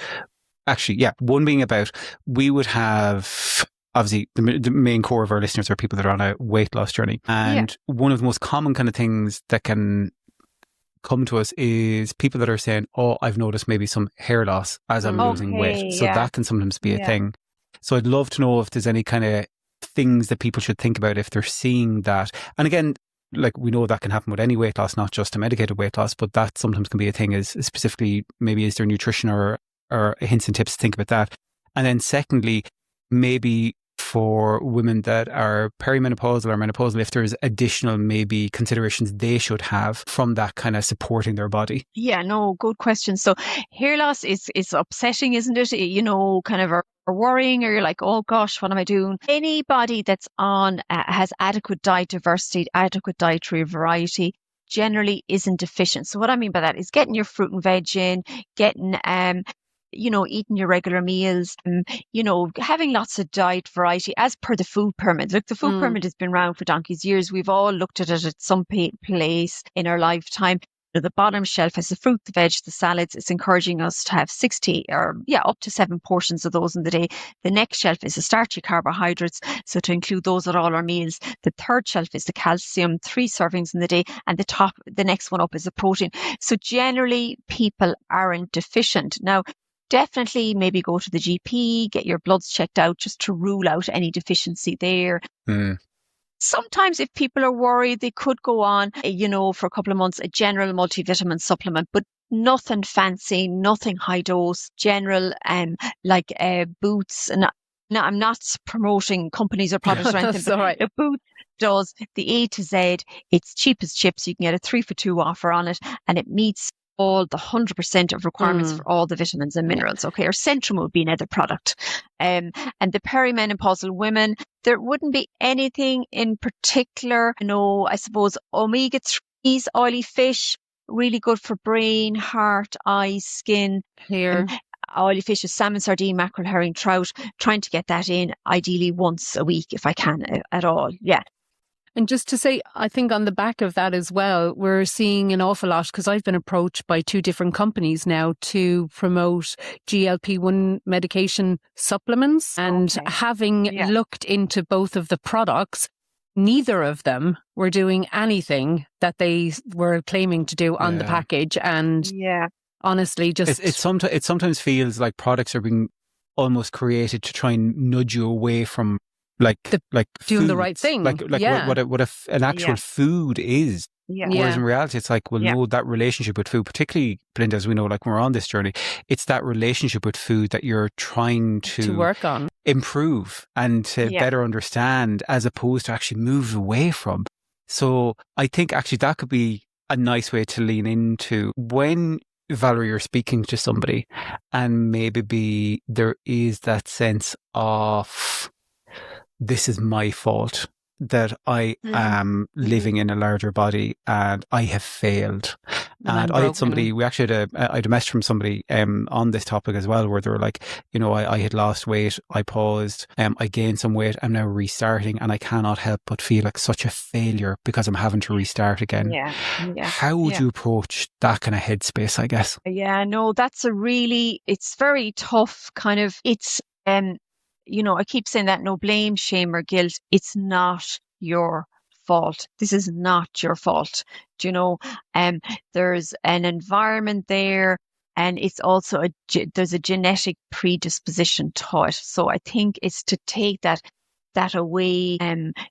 we would have, obviously, the main core of our listeners are people that are on a weight loss journey. And one of the most common kind of things that can come to us is people that are saying, oh, I've noticed maybe some hair loss as I'm losing weight. So that can sometimes be a thing. So I'd love to know if there's any kind of things that people should think about if they're seeing that. And again, like we know that can happen with any weight loss, not just a medicated weight loss, but that sometimes can be a thing, is specifically maybe is there nutrition or hints and tips to think about that. And then secondly, maybe for women that are perimenopausal or menopausal, if there's additional maybe considerations they should have from that kind of supporting their body. Yeah, no, good question. So hair loss is upsetting, isn't it? You know, kind of worrying, or you're like, oh gosh, what am I doing? Anybody that's on has adequate diet diversity, adequate dietary variety, generally isn't deficient. So what I mean by that is getting your fruit and veg in, getting eating your regular meals, having lots of diet variety as per the food pyramid. Look, the food pyramid has been around for donkey's years. We've all looked at it at some place in our lifetime. The bottom shelf has the fruit, the veg, the salads. It's encouraging us to have 60 or up to 7 portions of those in the day. The next shelf is the starchy carbohydrates, so to include those at all our meals. The third shelf is the calcium, 3 servings in the day, and the next one up is the protein. So generally, people aren't deficient. Now, definitely maybe go to the GP, get your bloods checked out just to rule out any deficiency there. Sometimes if people are worried, they could go on, for a couple of months, a general multivitamin supplement, but nothing fancy, nothing high dose, general, like Boots. And now I'm not promoting companies or products or anything, but Boots does the A to Z. It's cheap as chips. You can get a 3 for 2 offer on it, and it meets all the 100% of requirements for all the vitamins and minerals. Okay, or Centrum would be another product. And the perimenopausal women, there wouldn't be anything in particular. I suppose omega-3s, oily fish, really good for brain, heart, eyes, skin, hair. Oily fish is salmon, sardine, mackerel, herring, trout. Trying to get that in ideally once a week if I can at all. Yeah. And just to say, I think on the back of that as well, we're seeing an awful lot, because I've been approached by 2 different companies now to promote GLP-1 medication supplements. And having looked into both of the products, neither of them were doing anything that they were claiming to do on the package. And honestly, just... It sometimes feels like products are being almost created to try and nudge you away from like doing food, the right thing, what an actual food is. Whereas in reality, it's like, no, that relationship with food, particularly, Belinda, as we know, like when we're on this journey, it's that relationship with food that you're trying to work on, improve and to better understand, as opposed to actually move away from. So I think actually that could be a nice way to lean into when, Valerie, you're speaking to somebody, and maybe there is that sense of this is my fault, that I am living in a larger body and I have failed. And I had somebody, we actually had I had a message from somebody on this topic as well, where they were like, you know, I had lost weight, I paused, I gained some weight, I'm now restarting, and I cannot help but feel like such a failure because I'm having to restart again. How would you approach that kind of headspace, I guess? Yeah, no, that's it's very tough kind of, it's, you know, I keep saying that no blame, shame or guilt. It's not your fault. This is not your fault. Do you know, there's an environment there, and it's also there's a genetic predisposition to it. So I think it's to take that away.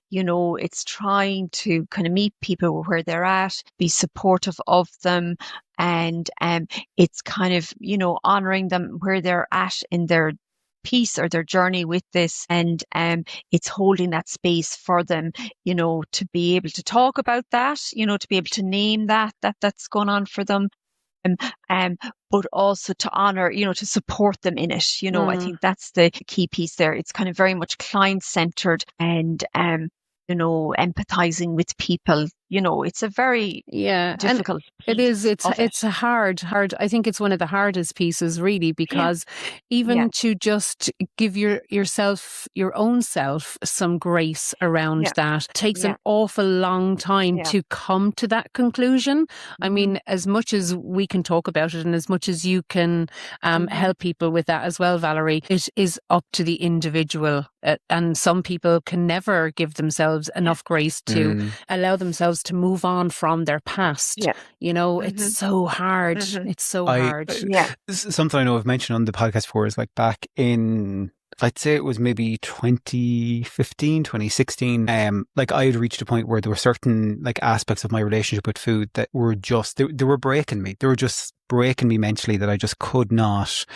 You know, it's trying to kind of meet people where they're at, be supportive of them, and it's kind of, you know, honoring them where they're at in their piece or their journey with this, and it's holding that space for them, you know, to be able to talk about that, you know, to be able to name that's going on for them, but also to honor, you know, to support them in it, you know. I think that's the key piece there. It's kind of very much client centered, and you know, empathizing with people. You know, it's a very difficult piece. It is. It's a hard. I think it's one of the hardest pieces, really, because even to just give yourself, your own self, some grace around that takes an awful long time to come to that conclusion. I mean, as much as we can talk about it, and as much as you can help people with that as well, Valerie, it is up to the individual. And some people can never give themselves enough grace to allow themselves to move on from their past. You know, it's so hard. It's so hard. Something I know I've mentioned on the podcast before is like back in, I'd say it was maybe 2015, 2016. Like I had reached a point where there were certain like aspects of my relationship with food that were just, they were breaking me. They were just breaking me mentally, that I just could not,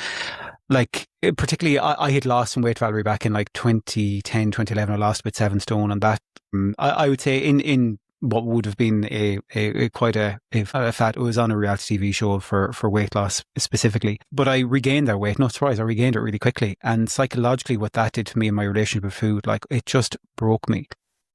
like, particularly I had lost some weight, Valerie, back in like 2010, 2011. I lost about 7 stone, and that I would say in what would have been quite a fat, it was on a reality TV show for weight loss specifically. But I regained that weight, no surprise, I regained it really quickly. And psychologically, what that did to me in my relationship with food, like, it just broke me.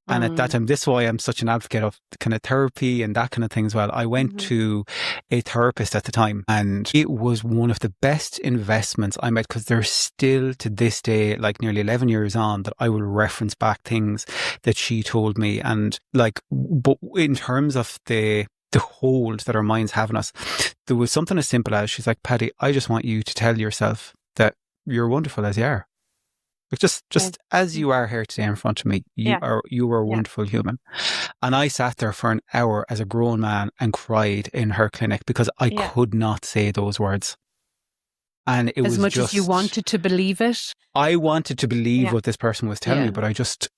And at that time, this is why I'm such an advocate of kind of therapy and that kind of thing as well. I went to a therapist at the time, and it was one of the best investments I made, because there's still to this day, like nearly 11 years on, that I will reference back things that she told me. And like, but in terms of the hold that our minds have on us, there was something as simple as, she's like, Paddy, I just want you to tell yourself that you're wonderful as you are. Like just as you are here today in front of me, you are a wonderful human. And I sat there for an hour as a grown man and cried in her clinic because I could not say those words. And it was as much just, as you wanted to believe it. I wanted to believe what this person was telling me, but I just,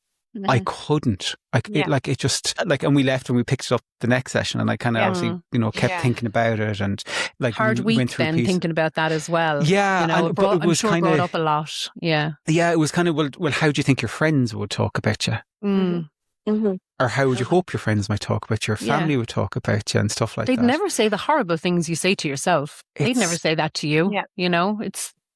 I couldn't. It just, like, and we left and we picked it up the next session, and I kind of obviously, you know, kept thinking about it, and like hard week went through then thinking about that as well. Yeah, you know, but it was kind of brought up a lot. Yeah, it was kind of well, how do you think your friends would talk about you? Or how would you hope your friends might talk about you? Your family would talk about you and stuff like that. They'd never say the horrible things you say to yourself. They'd never say that to you. You know,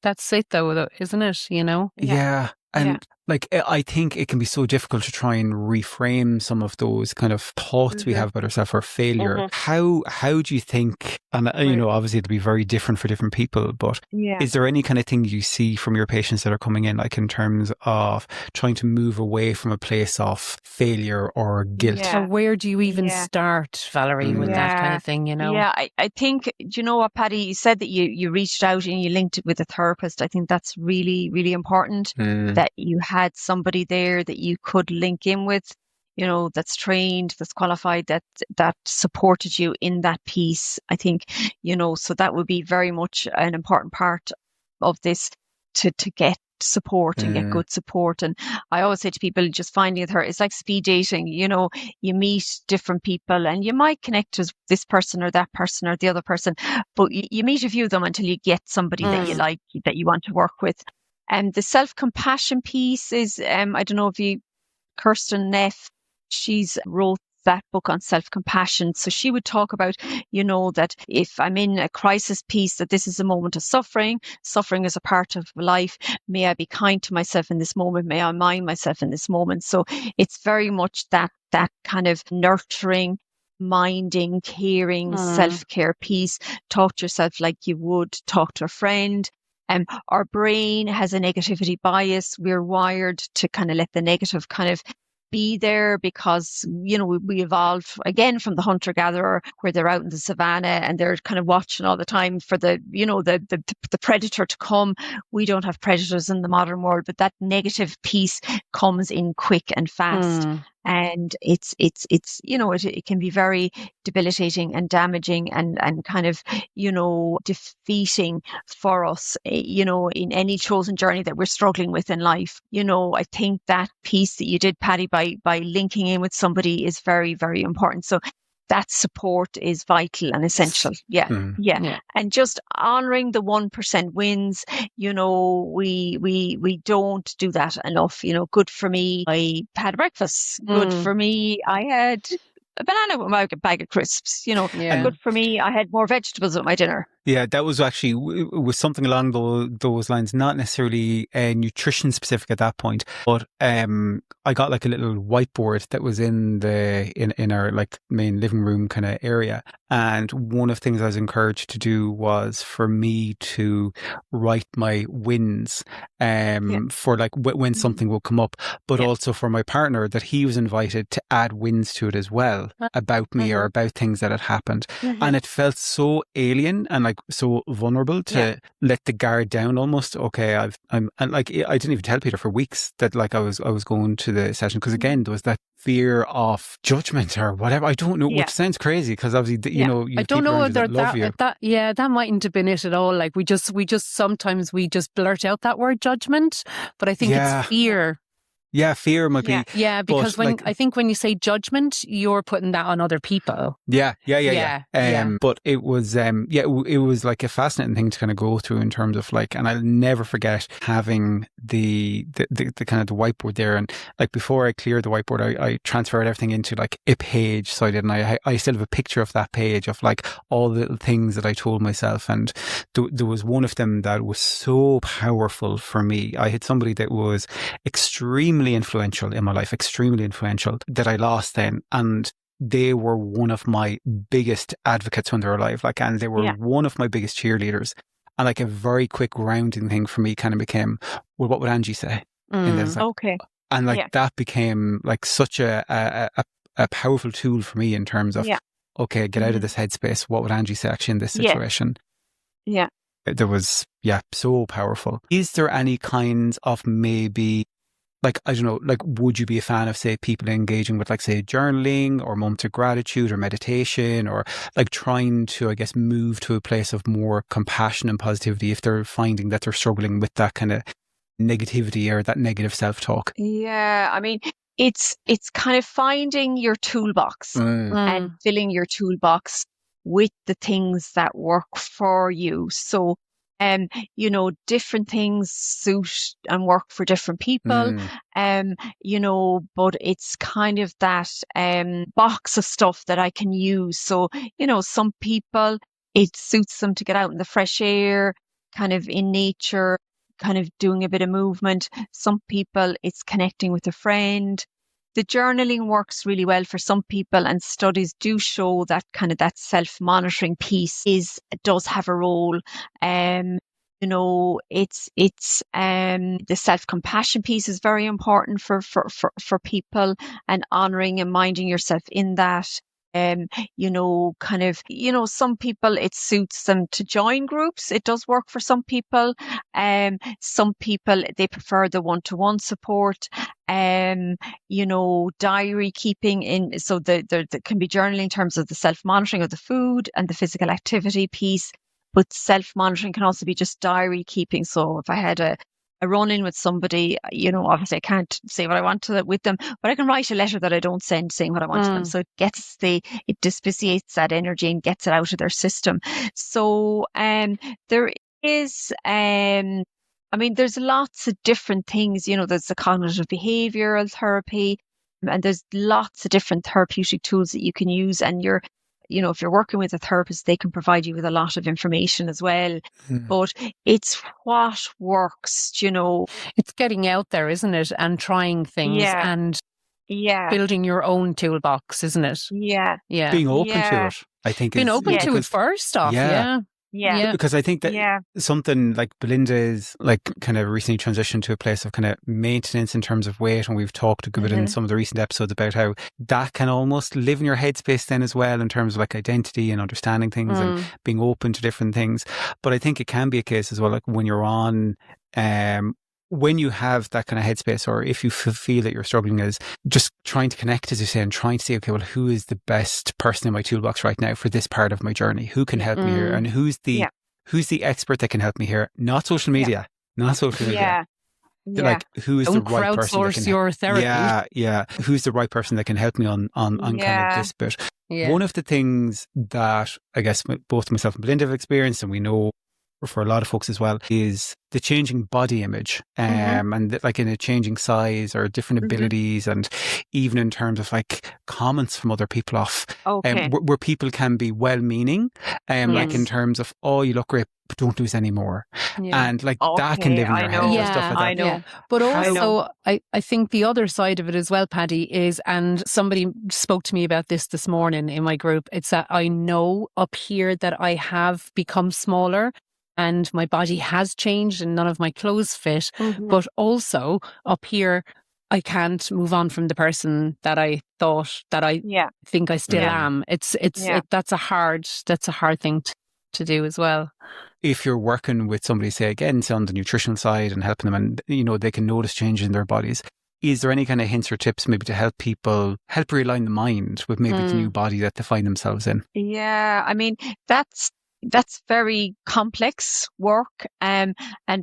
that's it though, isn't it? You know. Yeah. And like, I think it can be so difficult to try and reframe some of those kind of thoughts we have about ourselves or failure. How do you think, and you know, obviously it'll be very different for different people, but is there any kind of thing you see from your patients that are coming in, like in terms of trying to move away from a place of failure or guilt? Or where do you even start, Valerie, with that kind of thing, you know? Yeah, I think, do you know what, Paddy, you said that you reached out and you linked it with a therapist. I think that's really, really important, that you had somebody there that you could link in with, you know, that's trained, that's qualified, that supported you in that piece. I think, you know, so that would be very much an important part of this, to get support and get good support. And I always say to people, just finding a therapist, it's like speed dating. You know, you meet different people and you might connect with this person or that person or the other person, but you meet a few of them until you get somebody that you like, that you want to work with. And the self-compassion piece is, I don't know if Kirsten Neff, she's wrote that book on self-compassion. So she would talk about, that if I'm in a crisis piece, that this is a moment of suffering. Suffering is a part of life. May I be kind to myself in this moment? May I mind myself in this moment? So it's very much that kind of nurturing, minding, caring, self-care piece. Talk to yourself like you would talk to a friend. Our brain has a negativity bias. We're wired to kind of let the negative kind of be there because, we evolved again from the hunter-gatherer, where they're out in the savannah and they're kind of watching all the time for the predator to come. We don't have predators in the modern world, but that negative piece comes in quick and fast. And it can be very debilitating and damaging and kind of, defeating for us, in any chosen journey that we're struggling with in life. I think that piece that you did, Patty, by linking in with somebody is very, very important. So that support is vital and essential. Yeah. And just honoring the 1% wins, we don't do that enough. Good for me, I had breakfast. Good for me, I had a banana with my bag of crisps. Good for me, I had more vegetables with my dinner. Yeah, that was actually was something along those lines, not necessarily nutrition specific at that point, but I got like a little whiteboard that was in our like main living room kind of area, and one of the things I was encouraged to do was for me to write my wins for like when something will come up, but also for my partner that he was invited to add wins to it as well about me or about things that had happened, and it felt so alien and like so vulnerable to let the guard down almost. Okay, I'm like, I didn't even tell Peter for weeks that like I was going to the session, because again there was that fear of judgment or whatever. I don't know, which sounds crazy because obviously you know you I don't know whether that that mightn't have been it at all. Like we just sometimes we just blurt out that word judgment, but I think it's fear. Yeah, fear might be. Yeah, because I think when you say judgment, you're putting that on other people. Yeah. But it was, it was like a fascinating thing to kind of go through in terms of like, and I'll never forget having the kind of the whiteboard there. And like before I cleared the whiteboard, I transferred everything into like a page. So I did, and I still have a picture of that page of like all the little things that I told myself. And there was one of them that was so powerful for me. I had somebody that was extremely influential in my life, extremely influential, that I lost then, and they were one of my biggest advocates when they were alive, like, and they were one of my biggest cheerleaders. And like a very quick grounding thing for me kind of became, well, what would Angie say? And then like, and like that became like such a powerful tool for me in terms of okay, get out of this headspace. What would Angie say actually in this situation? There was so powerful. Is there any kinds of maybe, like, I don't know, like, would you be a fan of, say, people engaging with, like, say, journaling or moments of gratitude or meditation, or like trying to, I guess, move to a place of more compassion and positivity if they're finding that they're struggling with that kind of negativity or that negative self-talk? Yeah, I mean, it's kind of finding your toolbox and filling your toolbox with the things that work for you. So, different things suit and work for different people, but it's kind of that box of stuff that I can use. So, some people, it suits them to get out in the fresh air, kind of in nature, kind of doing a bit of movement. Some people, it's connecting with a friend. The journaling works really well for some people, and studies do show that kind of that self-monitoring piece does have a role. It's the self-compassion piece is very important for people, and honoring and minding yourself in that. Some people, it suits them to join groups. It does work for some people. Some people, they prefer the one-to-one support. Diary keeping in. So there can be journaling in terms of the self-monitoring of the food and the physical activity piece. But self-monitoring can also be just diary keeping. So if I had a run-in with somebody, obviously I can't say what I want to with them, but I can write a letter that I don't send saying what I want to them. So it dispiciates that energy and gets it out of their system. So there is, there's lots of different things. There's the cognitive behavioral therapy. And there's lots of different therapeutic tools that you can use. And if you're working with a therapist, they can provide you with a lot of information as well. But it's what works, It's getting out there, isn't it? And trying things and building your own toolbox, isn't it? Yeah. Being open to it, I think. Being open to it first off, Yeah. Because I think that something like Belinda is like kind of recently transitioned to a place of kind of maintenance in terms of weight. And we've talked a good bit in some of the recent episodes about how that can almost live in your headspace then as well, in terms of like identity and understanding things and being open to different things. But I think it can be a case as well, like when you're on, when you have that kind of headspace, or if you feel that you're struggling, is just trying to connect, as you say, and trying to say, okay, well, who is the best person in my toolbox right now for this part of my journey? Who can help me here? And who's the expert that can help me here? Not social media. Like, who is the right person that can your therapy? Who's the right person that can help me on kind of this bit? One of the things that I guess both myself and Belinda have experienced, and we know for a lot of folks as well, is the changing body image, and like in a changing size or different abilities, and even in terms of like comments from other people off, where people can be well-meaning, like in terms of, oh, you look great, but don't lose any more, and like that can live in your head and stuff like that. I know. But also, I think the other side of it as well, Paddy, is, and somebody spoke to me about this morning in my group, it's that I know up here that I have become smaller, and my body has changed and none of my clothes fit. But also up here, I can't move on from the person that I thought that I think I still am. That's a hard thing to do as well. If you're working with somebody, say again, on the nutritional side and helping them, and they can notice changes in their bodies, is there any kind of hints or tips maybe to help people realign the mind with maybe the new body that they find themselves in? Yeah, I mean, that's very complex work, and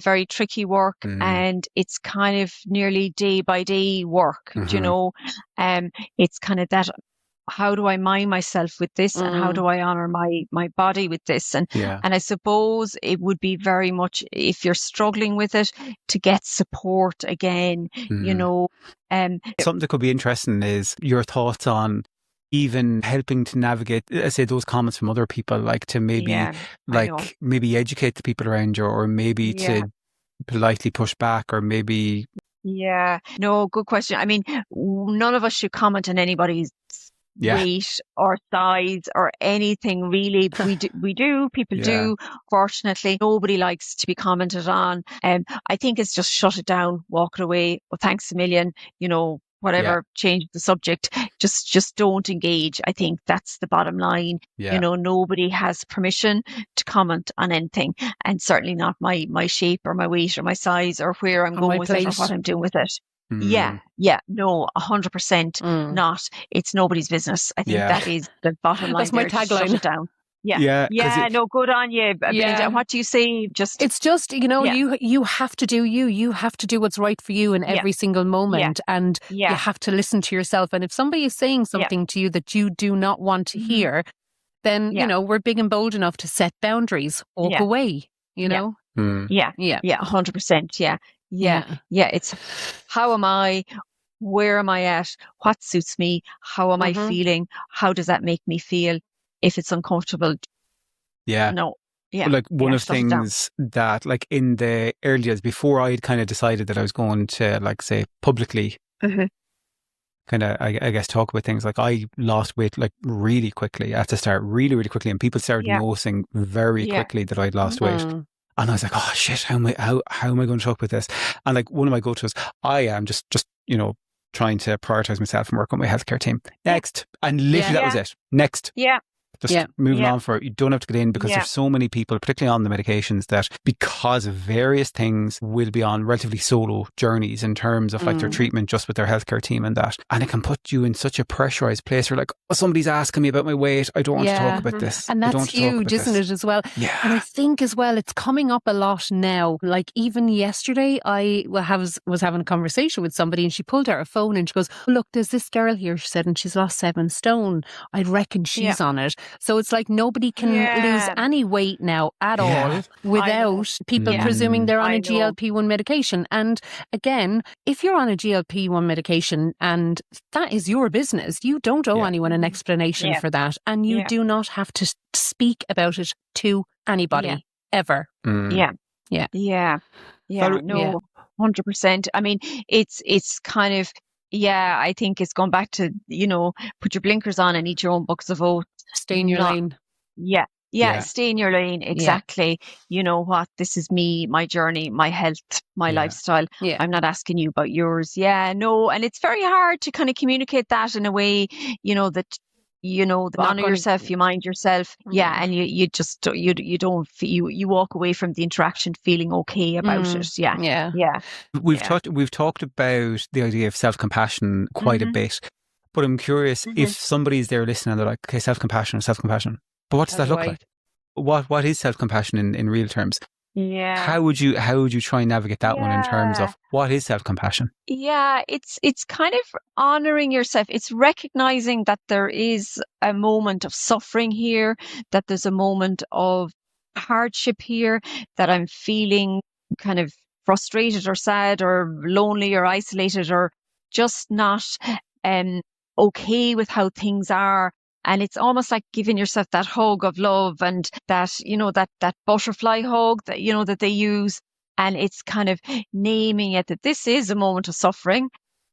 very tricky work, and it's kind of nearly day by day work. It's kind of that, how do I mind myself with this, and how do I honor my body with this, and I suppose it would be very much, if you're struggling with it, to get support again. Something that could be interesting is your thoughts on even helping to navigate, say, those comments from other people, like to maybe maybe educate the people around you, or maybe to politely push back, or maybe. Yeah, no, good question. I mean, none of us should comment on anybody's weight or size or anything really. People do. Fortunately, nobody likes to be commented on. I think it's just shut it down, walk it away. Well, thanks a million, whatever, change the subject, just don't engage. I think that's the bottom line. Nobody has permission to comment on anything, and certainly not my shape or my weight or my size or where I'm going with it or what I'm doing with it. No, 100% not. It's nobody's business. I think that is the bottom line. That's my tagline. Shut it down. No, good on you. What do you say? It's just, you have to do you have to do what's right for you in every single moment, and you have to listen to yourself. And if somebody is saying something to you that you do not want to hear, then we're big and bold enough to set boundaries, walk away, Yeah, 100%. It's, how am I? Where am I at? What suits me? How am I feeling? How does that make me feel? If it's uncomfortable, like one of the things that, like in the early days, before I had kind of decided that I was going to, like, say, publicly kind of, I guess, talk about things, like I lost weight like really quickly at the start, really, really quickly, and people started noticing very quickly that I'd lost weight. And I was like, oh shit, how am I going to talk about this? And like one of my go-tos, I am just trying to prioritize myself and work on my healthcare team. Next. And literally that was it. Next. Just moving on for it. You don't have to get in, because there's so many people, particularly on the medications, that because of various things will be on relatively solo journeys in terms of like their treatment just with their healthcare team and that. And it can put you in such a pressurized place where, like, oh, somebody's asking me about my weight. I don't want to talk about this. And that's huge, isn't it, as well? Yeah. And I think as well, it's coming up a lot now. Like even yesterday, I was having a conversation with somebody, and she pulled out her phone and she goes, look, there's this girl here, she said, and she's lost 7 stone. I reckon she's on it. So it's like nobody can lose any weight now at all without people presuming they're on a GLP-1 medication. And again, if you're on a GLP-1 medication and that is your business, you don't owe anyone an explanation for that. And you do not have to speak about it to anybody ever. Yeah. 100%. I mean, it's kind of, I think it's gone back to, put your blinkers on and eat your own buckets of oats. Stay in your lane. Stay in your lane. Exactly. You know what? This is me, my journey, my health, my lifestyle. I'm not asking you about yours. And it's very hard to kind of communicate that in a way, that honor yourself, you mind yourself. And you just, you don't, you walk away from the interaction feeling okay about it. We've talked about the idea of self-compassion quite a bit, but I'm curious if somebody's there listening and they're like, okay, self-compassion. But what does that look like? What is self-compassion in real terms? How would you try and navigate that one in terms of what is self-compassion? It's kind of honoring yourself. It's recognizing that there is a moment of suffering here, that there's a moment of hardship here, that I'm feeling kind of frustrated or sad or lonely or isolated or just not okay with how things are. And it's almost like giving yourself that hug of love and that, that butterfly hug that, that they use. And it's kind of naming it that this is a moment of suffering.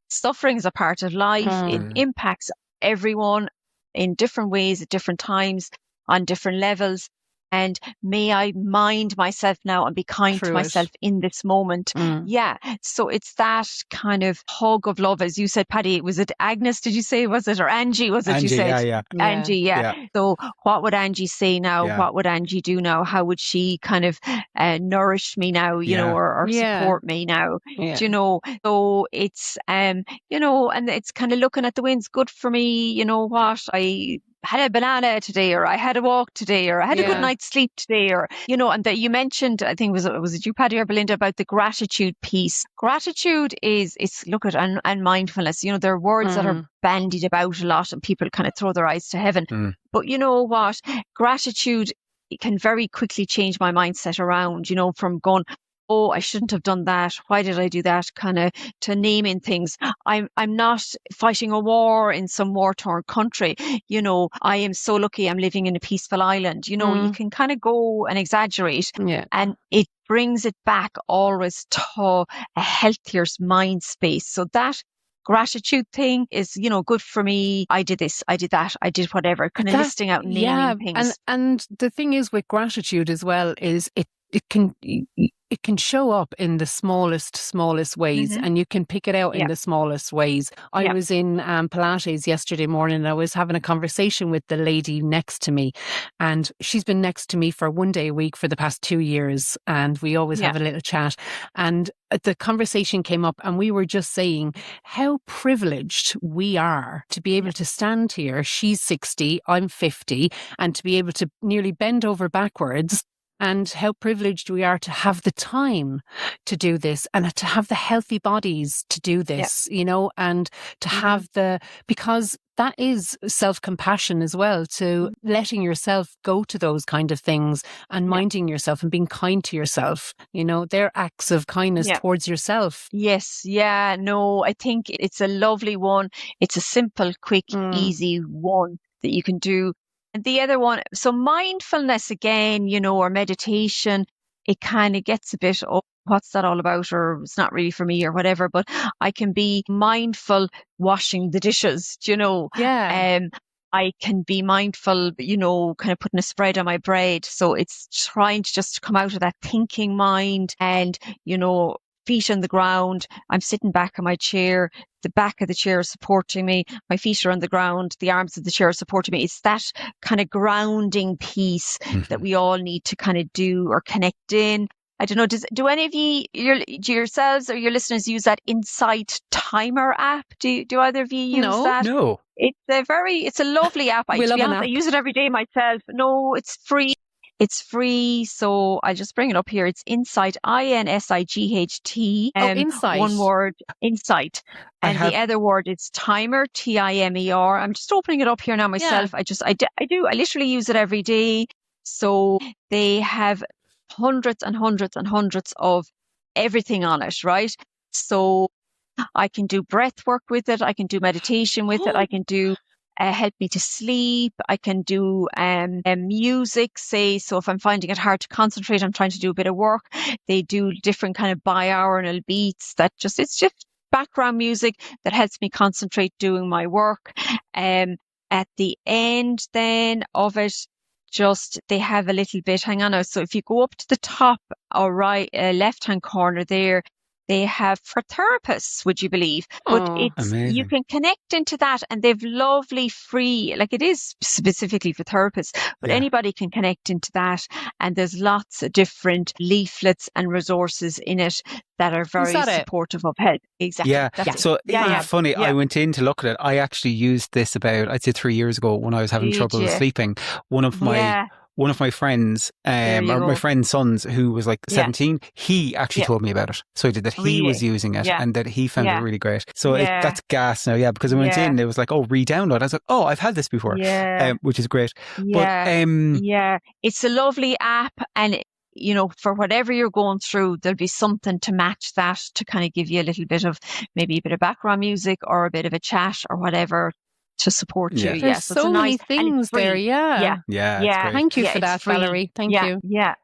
Suffering is a part of life. It impacts everyone in different ways at different times on different levels. And may I mind myself now and be kind to myself in this moment. So it's that kind of hug of love, as you said, Paddy. Was it Agnes? Did you say? Was it or Angie? Was it? Angie, you said Angie. So what would Angie say now? What would Angie do now? How would she kind of nourish me now? Or support me now? So it's and it's kind of looking at the winds. Good for me. You know what? I had a banana today, or I had a walk today, or I had a good night's sleep today, or, and that you mentioned, I think, was it you, Paddy or Belinda, about the gratitude piece. Gratitude it's look at, and mindfulness, there are words that are bandied about a lot and people kind of throw their eyes to heaven. But you know what? Gratitude, it can very quickly change my mindset around, from going, oh, I shouldn't have done that. Why did I do that? Kind of to naming things. I'm not fighting a war in some war-torn country. I am so lucky I'm living in a peaceful island. You can kind of go and exaggerate. And it brings it back always to a healthier mind space. So that gratitude thing is, good for me. I did this, I did that, I did whatever, kind of listing out, naming things. And the thing is with gratitude as well is it can show up in the smallest ways, and you can pick it out in the smallest ways. I was in Pilates yesterday morning and I was having a conversation with the lady next to me, and she's been next to me for one day a week for the past 2 years, and we always have a little chat. And the conversation came up and we were just saying how privileged we are to be able to stand here. She's 60, I'm 50, and to be able to nearly bend over backwards. And how privileged we are to have the time to do this and to have the healthy bodies to do this, and to have because that is self-compassion as well, to letting yourself go to those kind of things and minding yourself and being kind to yourself. They're acts of kindness towards yourself. Yes. Yeah. No, I think it's a lovely one. It's a simple, quick, easy one that you can do. And the other one, so mindfulness again, or meditation, it kind of gets a bit, oh, what's that all about? Or it's not really for me or whatever, but I can be mindful washing the dishes, I can be mindful, kind of putting a spread on my bread. So it's trying to just come out of that thinking mind and, feet on the ground. I'm sitting back in my chair. The back of the chair is supporting me. My feet are on the ground. The arms of the chair are supporting me. It's that kind of grounding piece that we all need to kind of do or connect in. I don't know. Do any of you, yourselves or your listeners, use that Insight Timer app? Do either of you use that? No. It's a lovely app. I use it every day myself. No, it's free. It's free. So I'll just bring it up here. It's Insight, INSIGHT. Insight. One word, Insight. And the other word is Timer, TIMER. I'm just opening it up here now myself. I literally use it every day. So they have hundreds and hundreds and hundreds of everything on it, right? So I can do breath work with it. I can do meditation with it. I can do help me to sleep. I can do music, say. So if I'm finding it hard to concentrate, I'm trying to do a bit of work. They do different kind of binaural beats it's just background music that helps me concentrate doing my work. At the end then of it, they have a little bit, hang on now. So if you go up to the top or right, left-hand corner there, they have for therapists, would you believe? But you can connect into that, and they've lovely free, like it is specifically for therapists, but anybody can connect into that. And there's lots of different leaflets and resources in it that are very supportive of health. Exactly. Yeah. So it's funny. I went in to look at it. I actually used this about, I'd say 3 years ago when I was having trouble sleeping. One of my friends, or my friend's sons, who was like 17, he actually told me about it. So he did that. He was using it and that he found it really great. So that's gas now, because I went in, it was like, oh, re-download. I was like, oh, I've had this before, which is great. But, it's a lovely app, and for whatever you're going through, there'll be something to match that, to kind of give you a little bit of, maybe a bit of background music or a bit of a chat or whatever, to support you. There's so many things there. Yeah. Thank you for that, Valerie. Thank you. Yeah.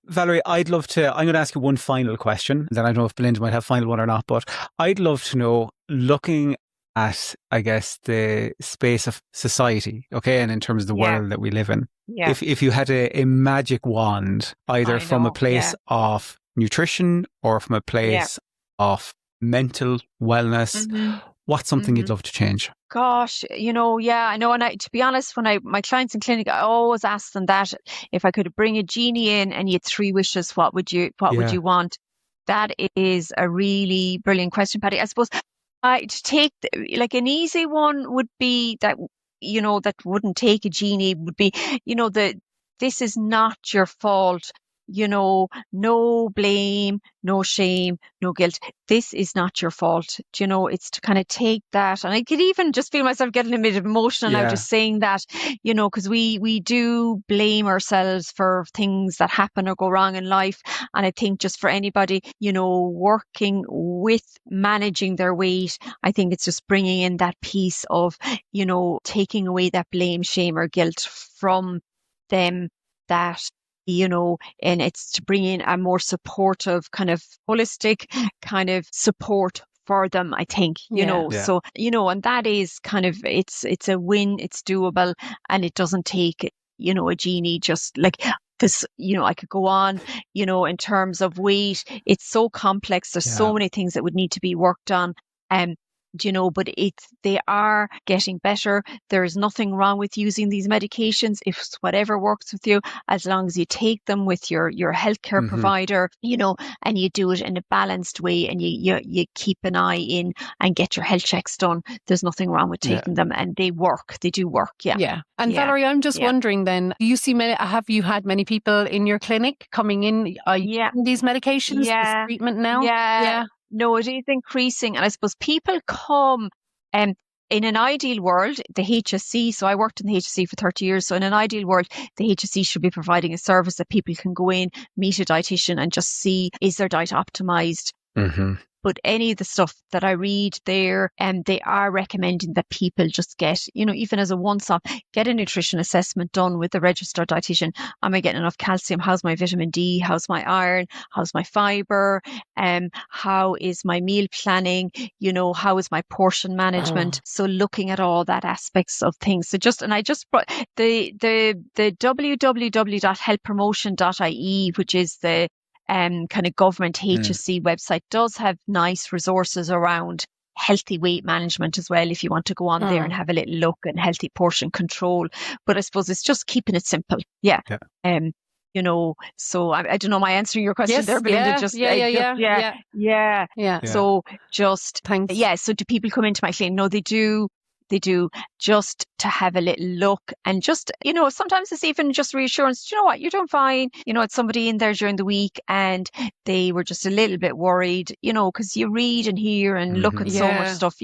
Valerie, I'm going to ask you one final question. Then I don't know if Belinda might have a final one or not, but I'd love to know, looking at, I guess, the space of society, okay, and in terms of the world that we live in, if you had a magic wand, either from a place of nutrition or from a place of mental wellness, what's something you'd love to change? Gosh, I know. And to be honest, when my clients in clinic, I always ask them that, if I could bring a genie in and you had 3 wishes, what would you want? That is a really brilliant question, Patty. I suppose to take like an easy one would be that, that wouldn't take a genie, would be, this is not your fault. No blame, no shame, no guilt. This is not your fault. It's to kind of take that. And I could even just feel myself getting a bit emotional now just saying that, because we do blame ourselves for things that happen or go wrong in life. And I think just for anybody, working with managing their weight, I think it's just bringing in that piece of, taking away that blame, shame or guilt from them, that and it's to bring in a more supportive, kind of holistic kind of support for them, I think, so, and that is kind of, it's a win, it's doable, and it doesn't take, a genie, just like, because, I could go on, in terms of weight, it's so complex. There's so many things that would need to be worked on. But they are getting better. There is nothing wrong with using these medications, if it's whatever works with you, as long as you take them with your healthcare provider, and you do it in a balanced way, and you keep an eye in and get your health checks done. There's nothing wrong with taking them, and they work. They do work. Yeah. And Valerie, I'm just wondering then, have you had many people in your clinic coming in these medications, this treatment now? Yeah. No, it is increasing. And I suppose people come, in an ideal world, the HSC, so I worked in the HSC for 30 years. So in an ideal world, the HSC should be providing a service that people can go in, meet a dietitian and just see, is their diet optimized? But any of the stuff that I read there, they are recommending that people just get, even as a once-off, get a nutrition assessment done with a registered dietitian. Am I getting enough calcium? How's my vitamin D? How's my iron? How's my fibre? How is my meal planning? How is my portion management? So looking at all that aspects of things. So I just brought the www.healthpromotion.ie, which is the kind of government HSC website, does have nice resources around healthy weight management as well, if you want to go on there and have a little look, and healthy portion control. But I suppose it's just keeping it simple. So I don't know, am I answering your question there, Belinda? So just thanks. So do people come into my clinic? No, they do. they do just to have a little look and just, sometimes it's even just reassurance. Do you know what? You're doing fine. It's somebody in there during the week and they were just a little bit worried, because you read and hear and look at so much stuff.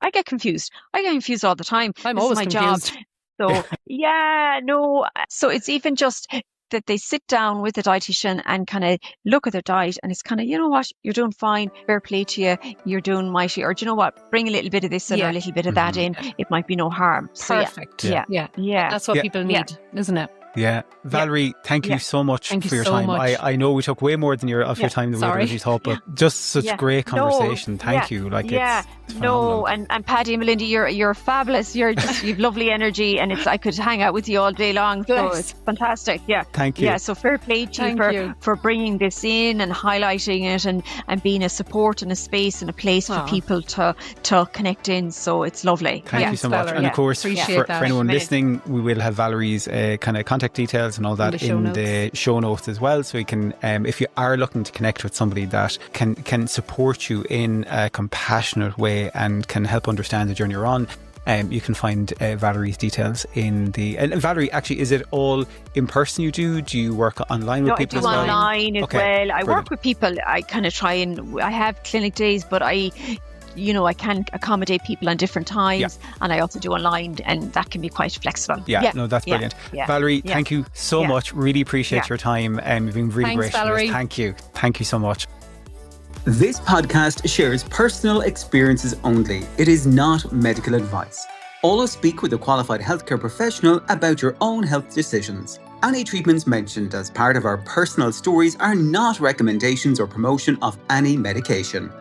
I get confused. I get confused all the time. I'm This always is my confused. job. So, So it's even just that they sit down with the dietitian and kind of look at their diet, and it's kind of, you know what, you're doing fine, fair play to you, you're doing mighty, or do you know what, bring a little bit of this in or a little bit of that in, it might be no harm. Perfect. So, yeah. That's what people need, isn't it? Yeah. Valerie, thank you so much for your time. I know we took way more than your time than we originally thought, but just such great conversation. Thank you. It's phenomenal. And Paddy and Melinda, you're fabulous. You've lovely energy, and I could hang out with you all day long. So it's fantastic. Yeah. Thank you. Yeah. So fair play to you for bringing this in and highlighting it and being a support and a space and a place for people to connect in. So it's lovely. Thank you so much. And of course, for anyone listening, we will have Valerie's kind of contact details and all that in the show notes as well. So you can, if you are looking to connect with somebody that can support you in a compassionate way and can help understand the journey you're on, you can find Valerie's details in the... And Valerie, actually, is it all in person you do? Do you work online with people as well? I do online as well. I work with people. I kind of try and... I have clinic days, but I can accommodate people on different times, and I also do online, and that can be quite flexible. No, that's brilliant. Valerie, thank you so much. Really appreciate your time. You've been really gracious. Valerie. Thank you. Thank you so much. This podcast shares personal experiences only. It is not medical advice. Always speak with a qualified healthcare professional about your own health decisions. Any treatments mentioned as part of our personal stories are not recommendations or promotion of any medication.